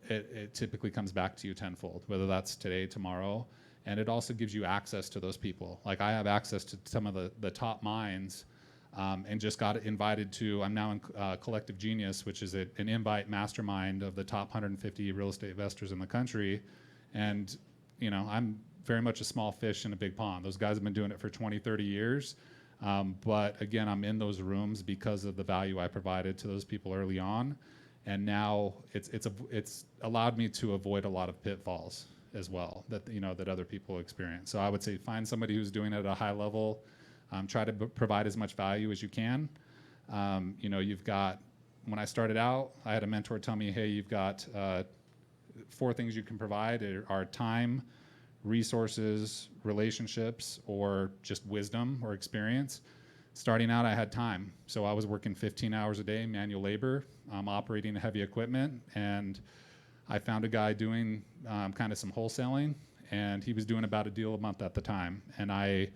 it typically comes back to you tenfold, whether that's today, tomorrow. And it also gives you access to those people. Like, I have access to some of the top minds, and just got invited to, I'm now in Collective Genius, which is an invite mastermind of the top 150 real estate investors in the country. And, you know, I'm very much a small fish in a big pond. Those guys have been doing it for 20, 30 years. But again, I'm in those rooms because of the value I provided to those people early on. And now it's allowed me to avoid a lot of pitfalls as well that, you know, that other people experience. So I would say find somebody who's doing it at a high level, try to provide as much value as you can. You know, you've got, when I started out, I had a mentor tell me, hey, you've got 4 things you can provide are time, resources, relationships, or just wisdom or experience. Starting out, I had time. So I was working 15 hours a day, manual labor, operating heavy equipment. And I found a guy doing kind of some wholesaling, and he was doing about a deal a month at the time. And I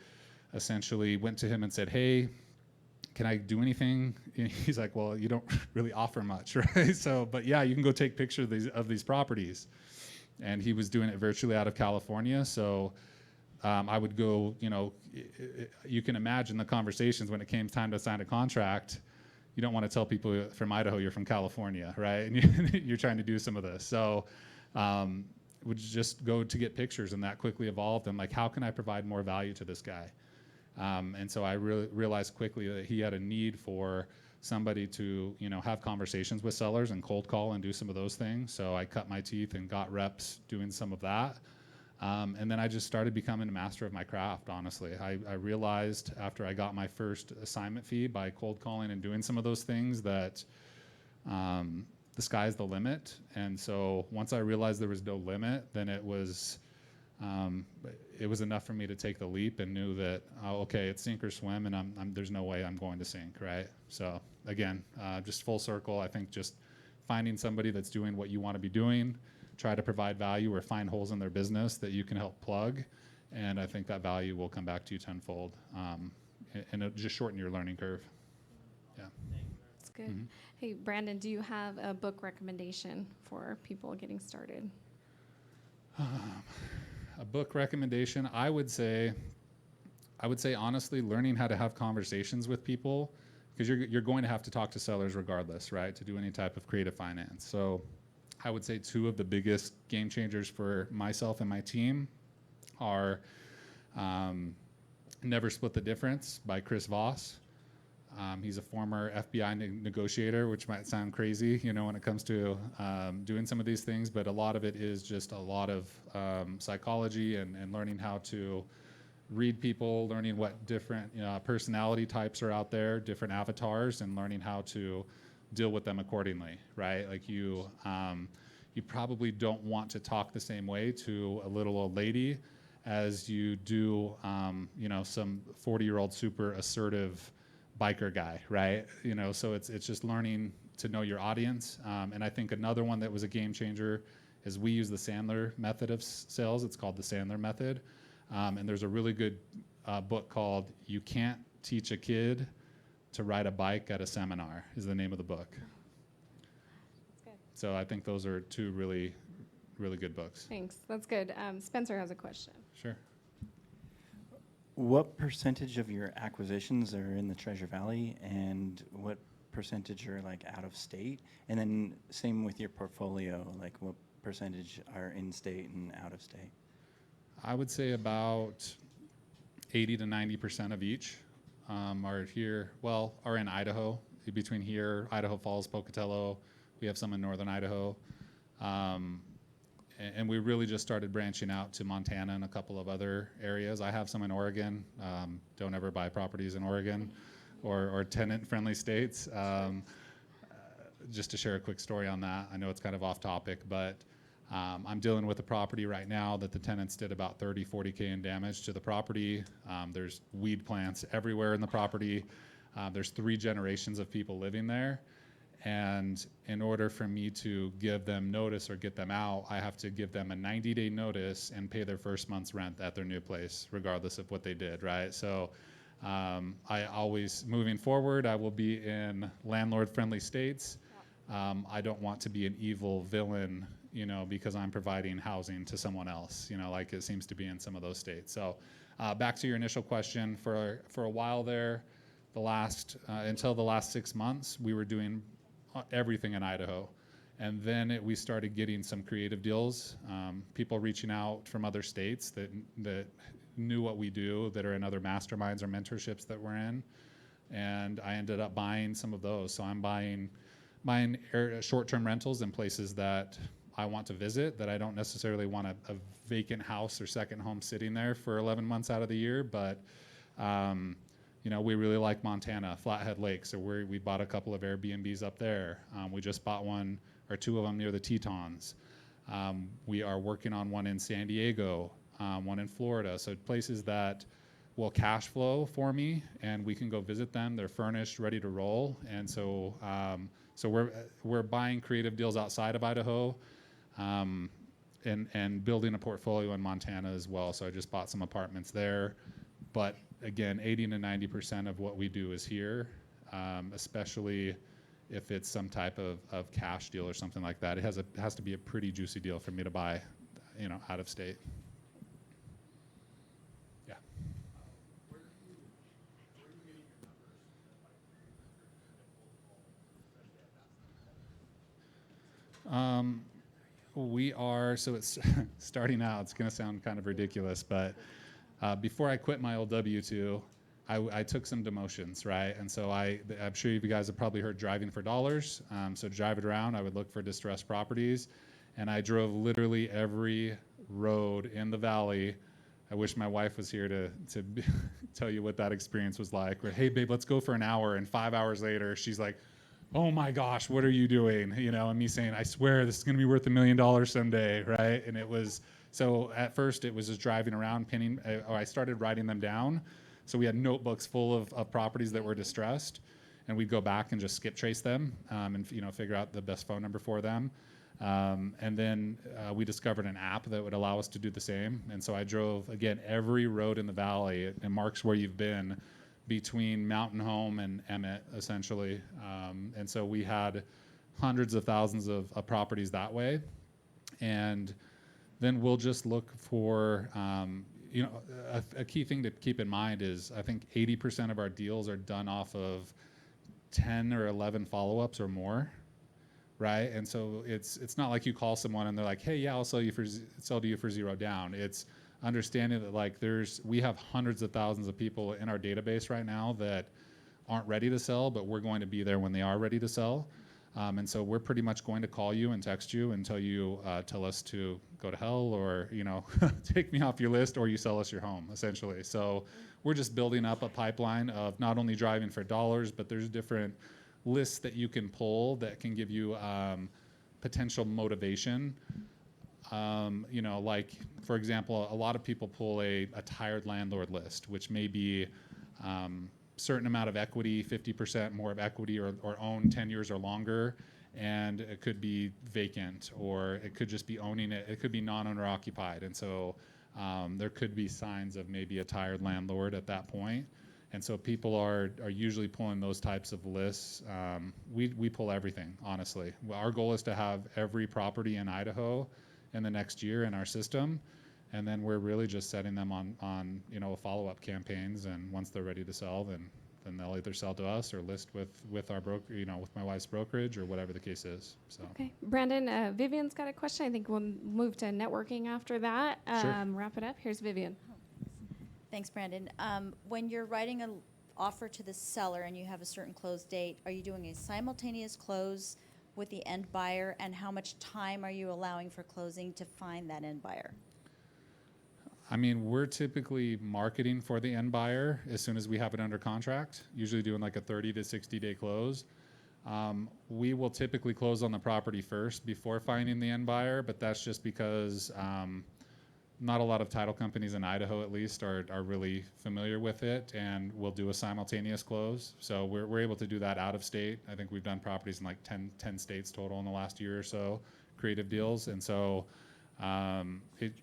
essentially went to him and said, hey, can I do anything? And he's like, well, you don't really offer much, right? So, but yeah, you can go take pictures of these properties. And he was doing it virtually out of California. So I would go, you know, you can imagine the conversations when it came time to sign a contract. You don't want to tell people from Idaho you're from California, right? And you're trying to do some of this. So would just go to get pictures, and that quickly evolved. And like, how can I provide more value to this guy? And so I realized quickly that he had a need for somebody to, you know, have conversations with sellers and cold call and do some of those things. So I cut my teeth and got reps doing some of that. And then I just started becoming a master of my craft, honestly. I realized after I got my first assignment fee by cold calling and doing some of those things that the sky's the limit. And so once I realized there was no limit, then it was enough for me to take the leap and knew that, oh, okay, it's sink or swim, and there's no way I'm going to sink, right? So again, just full circle. I think just finding somebody that's doing what you want to be doing, try to provide value or find holes in their business that you can help plug, and I think that value will come back to you tenfold, and it'll just shorten your learning curve. Yeah. That's good. Hey, Brandon, do you have a book recommendation for people getting started? A book recommendation, I would say honestly, learning how to have conversations with people, because you're going to have to talk to sellers regardless, right, to do any type of creative finance. So I would say 2 of the biggest game changers for myself and my team are Never Split the Difference by Chris Voss. He's a former FBI negotiator, which might sound crazy, you know, when it comes to doing some of these things, but a lot of it is just a lot of psychology and learning how to read people, learning what different personality types are out there, different avatars, and learning how to deal with them accordingly, right? Like you probably don't want to talk the same way to a little old lady as you do, some 40-year-old super assertive biker guy, right? So it's just learning to know your audience. And I think another one that was a game changer is we use the Sandler method of sales. It's called the Sandler method. And there's a really good book called You Can't Teach a Kid to Ride a Bike at a Seminar is the name of the book. That's good. So I think those are two really, really good books. Thanks. That's good. Spencer has a question. Sure. What percentage of your acquisitions are in the Treasure Valley, and what percentage are like out of state? And then same with your portfolio, like what percentage are in state and out of state? I would say about 80 to 90% of each are in Idaho, between here, Idaho Falls, Pocatello. We have some in northern Idaho. And we really just started branching out to Montana and a couple of other areas. I have some in Oregon. Don't ever buy properties in Oregon or tenant-friendly states. Just to share a quick story on that. I know it's kind of off topic, but I'm dealing with a property right now that the tenants did about 30, 40K in damage to the property. There's weed plants everywhere in the property. There's 3 generations of people living there. And in order for me to give them notice or get them out, I have to give them a 90-day notice and pay their first month's rent at their new place, regardless of what they did, right? So I always, moving forward, I will be in landlord-friendly states. I don't want to be an evil villain, because I'm providing housing to someone else, like it seems to be in some of those states. So back to your initial question, for a while there, until the last 6 months, we were doing everything in Idaho. And then we started getting some creative deals, people reaching out from other states that knew what we do, that are in other masterminds or mentorships that we're in. And I ended up buying some of those. So I'm buying short-term rentals in places that I want to visit, that I don't necessarily want a vacant house or second home sitting there for 11 months out of the year. But we really like Montana, Flathead Lake, so we bought a couple of Airbnbs up there. We just bought 1 or 2 of them near the Tetons. We are working on one in San Diego, one in Florida, so places that will cash flow for me, and we can go visit them. They're furnished, ready to roll, and so we're buying creative deals outside of Idaho, and building a portfolio in Montana as well. So I just bought some apartments there, but again, 80 to 90% of what we do is here, especially if it's some type of cash deal or something like that. It has to be a pretty juicy deal for me to buy, out of state. Yeah. Where are you getting your numbers that We are, so it's starting out, it's going to sound kind of ridiculous, but before I quit my old W-2, I took some demotions, right? And so I'm sure you guys have probably heard driving for dollars. So to drive it around, I would look for distressed properties. And I drove literally every road in the valley. I wish my wife was here to tell you what that experience was like. Where, hey, babe, let's go for an hour. And 5 hours later, she's like, oh my gosh, what are you doing? And me saying, I swear this is going to be worth $1 million someday, right? And it was, so at first it was just driving around I started writing them down. So we had notebooks full of properties that were distressed, and we'd go back and just skip trace them, and figure out the best phone number for them. And then we discovered an app that would allow us to do the same. And so I drove, again, every road in the valley. It marks where you've been between Mountain Home and Emmett, essentially. And so we had hundreds of thousands of properties that way. And then we'll just look for, a key thing to keep in mind is I think 80% of our deals are done off of 10 or 11 follow-ups or more, right? And so it's not like you call someone and they're like, hey, yeah, I'll sell to you for $0 down. It's, understanding that like we have hundreds of thousands of people in our database right now that aren't ready to sell, but we're going to be there when they are ready to sell. And so we're pretty much going to call you and text you until you tell us to go to hell, or, you know, take me off your list, or you sell us your home, essentially. So we're just building up a pipeline of not only driving for dollars, but there's different lists that you can pull that can give you potential motivation. You know, like, for example, a lot of people pull a tired landlord list, which may be certain amount of equity, 50% more of equity, or own 10 years or longer, and it could be vacant, or it could just be owning it. It could be non-owner occupied, and so there could be signs of maybe a tired landlord at that point. And so people are usually pulling those types of lists. We pull everything, honestly. Our goal is to have every property in Idaho in the next year in our system, and then we're really just setting them on you know, follow-up campaigns. And once they're ready to sell, then they'll either sell to us or list with our broker, you know, with my wife's brokerage, or whatever the case is. So. Okay, Brandon, Vivian's got a question. I think we'll move to networking after that. Sure. Wrap it up. Here's Vivian. Thanks, Brandon. When you're writing an offer to the seller and you have a certain close date, are you doing a simultaneous close with the end buyer, and how much time are you allowing for closing to find that end buyer? I mean, we're typically marketing for the end buyer as soon as we have it under contract, usually doing like a 30 to 60-day close. We will typically close on the property first before finding the end buyer, but that's just because not a lot of title companies in Idaho, at least, are really familiar with it, and we'll do a simultaneous close. So we're able to do that out of state. I think we've done properties in like 10 states total in the last year or so, creative deals. And so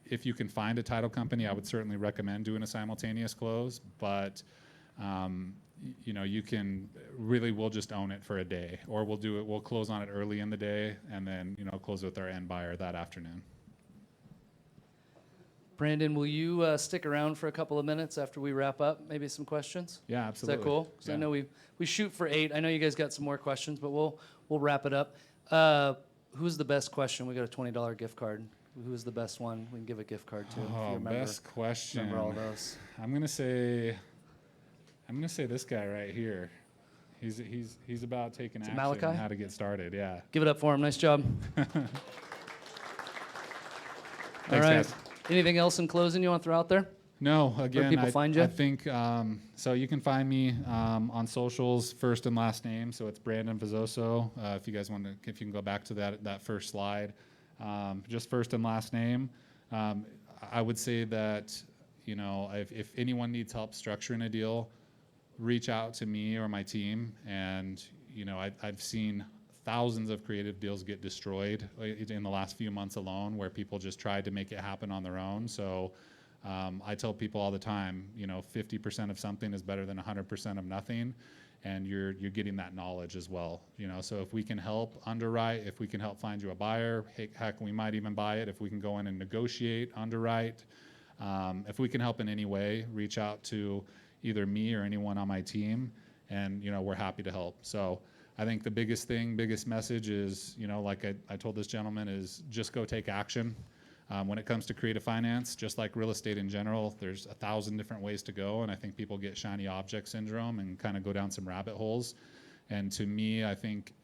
if you can find a title company, I would certainly recommend doing a simultaneous close, but you know, you can really, we'll just own it for a day, or we'll close on it early in the day, and then, you know, close with our end buyer that afternoon. Brandon, will you stick around for a couple of minutes after we wrap up? Maybe some questions? Yeah, absolutely. Is that cool? Because I Yeah. know we shoot for 8. I know you guys got some more questions, but we'll wrap it up. Who's the best question? We got a $20 gift card. Who is the best one? We can give a gift card to. If you remember, Best question. remember all those. I'm gonna say this guy right here. He's about taking it action Malachi? on how to get started. Yeah. Give it up for him. Nice job. Thanks, All right. guys. Anything else in closing you want to throw out there? No, again, people find you? I think so. You can find me on socials, first and last name. So it's Brandon Vezzoso. If you guys want to, if you can go back to that first slide, just first and last name. I would say that, you know, if anyone needs help structuring a deal, reach out to me or my team. And you know, I've seen thousands of creative deals get destroyed in the last few months alone, where people just tried to make it happen on their own. So I tell people all the time, you know, 50% of something is better than 100% of nothing, and you're getting that knowledge as well. You know, so if we can help underwrite, if we can help find you a buyer, heck, we might even buy it. If we can go in and negotiate, underwrite, if we can help in any way, reach out to either me or anyone on my team, and you know, we're happy to help. So I think the biggest message is, you know, like I told this gentleman, is just go take action. When it comes to creative finance, just like real estate in general, there's 1,000 different ways to go, and I think people get shiny object syndrome and kind of go down some rabbit holes. And to me, I think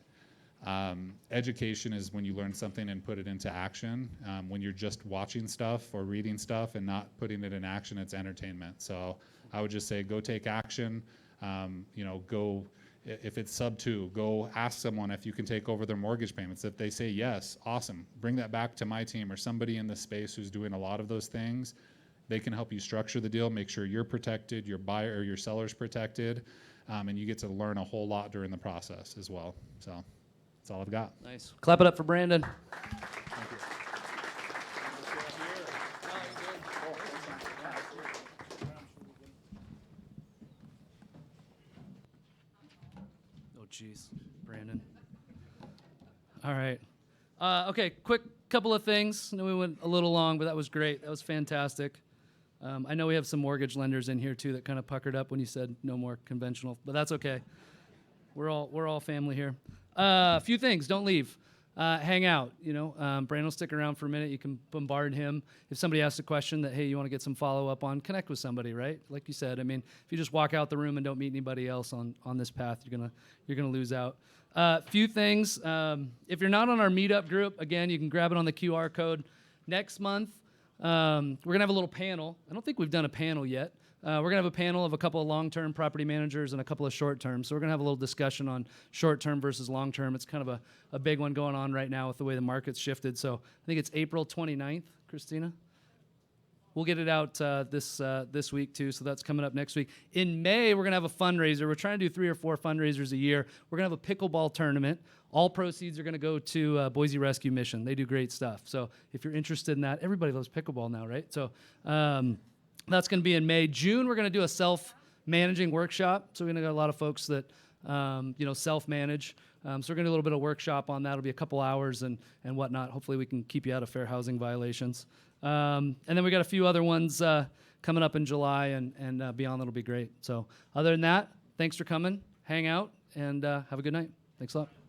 education is when you learn something and put it into action. When you're just watching stuff or reading stuff and not putting it in action, it's entertainment. So I would just say go take action. You know, go. If it's sub 2, go ask someone if you can take over their mortgage payments. If they say yes, awesome. Bring that back to my team or somebody in this space who's doing a lot of those things. They can help you structure the deal, make sure you're protected, your buyer or your seller's protected, and you get to learn a whole lot during the process as well. So that's all I've got. Nice. Clap it up for Brandon. Oh, jeez, Brandon. All right. Okay, quick couple of things. I know we went a little long, but that was great. That was fantastic. I know we have some mortgage lenders in here too that kind of puckered up when you said no more conventional, but that's okay. We're all family here. A few things. Don't leave. hang out. Brandon will stick around for a minute. You can bombard him. If somebody asks a question that, hey, you want to get some follow-up on, connect with somebody, right? Like you said, I mean, if you just walk out the room and don't meet anybody else on this path, you're gonna lose out. Few things. If you're not on our meetup group, again, you can grab it on the QR code. Next month, we're gonna have a little panel. I don't think we've done a panel yet. We're going to have a panel of a couple of long-term property managers and a couple of short-term. So we're going to have a little discussion on short-term versus long-term. It's kind of a big one going on right now with the way the market's shifted. So I think it's April 29th, Christina. We'll get it out this week too, so that's coming up next week. In May, we're going to have a fundraiser. We're trying to do 3 or 4 fundraisers a year. We're going to have a pickleball tournament. All proceeds are going to go to Boise Rescue Mission. They do great stuff. So if you're interested in that, everybody loves pickleball now, right? So that's going to be in May. June, we're going to do a self-managing workshop. So we're going to get a lot of folks that self-manage. So we're going to do a little bit of workshop on that. It'll be a couple hours and whatnot. Hopefully we can keep you out of fair housing violations. And then we got a few other ones coming up in July and beyond. That'll be great. So other than that, thanks for coming. Hang out and have a good night. Thanks a lot.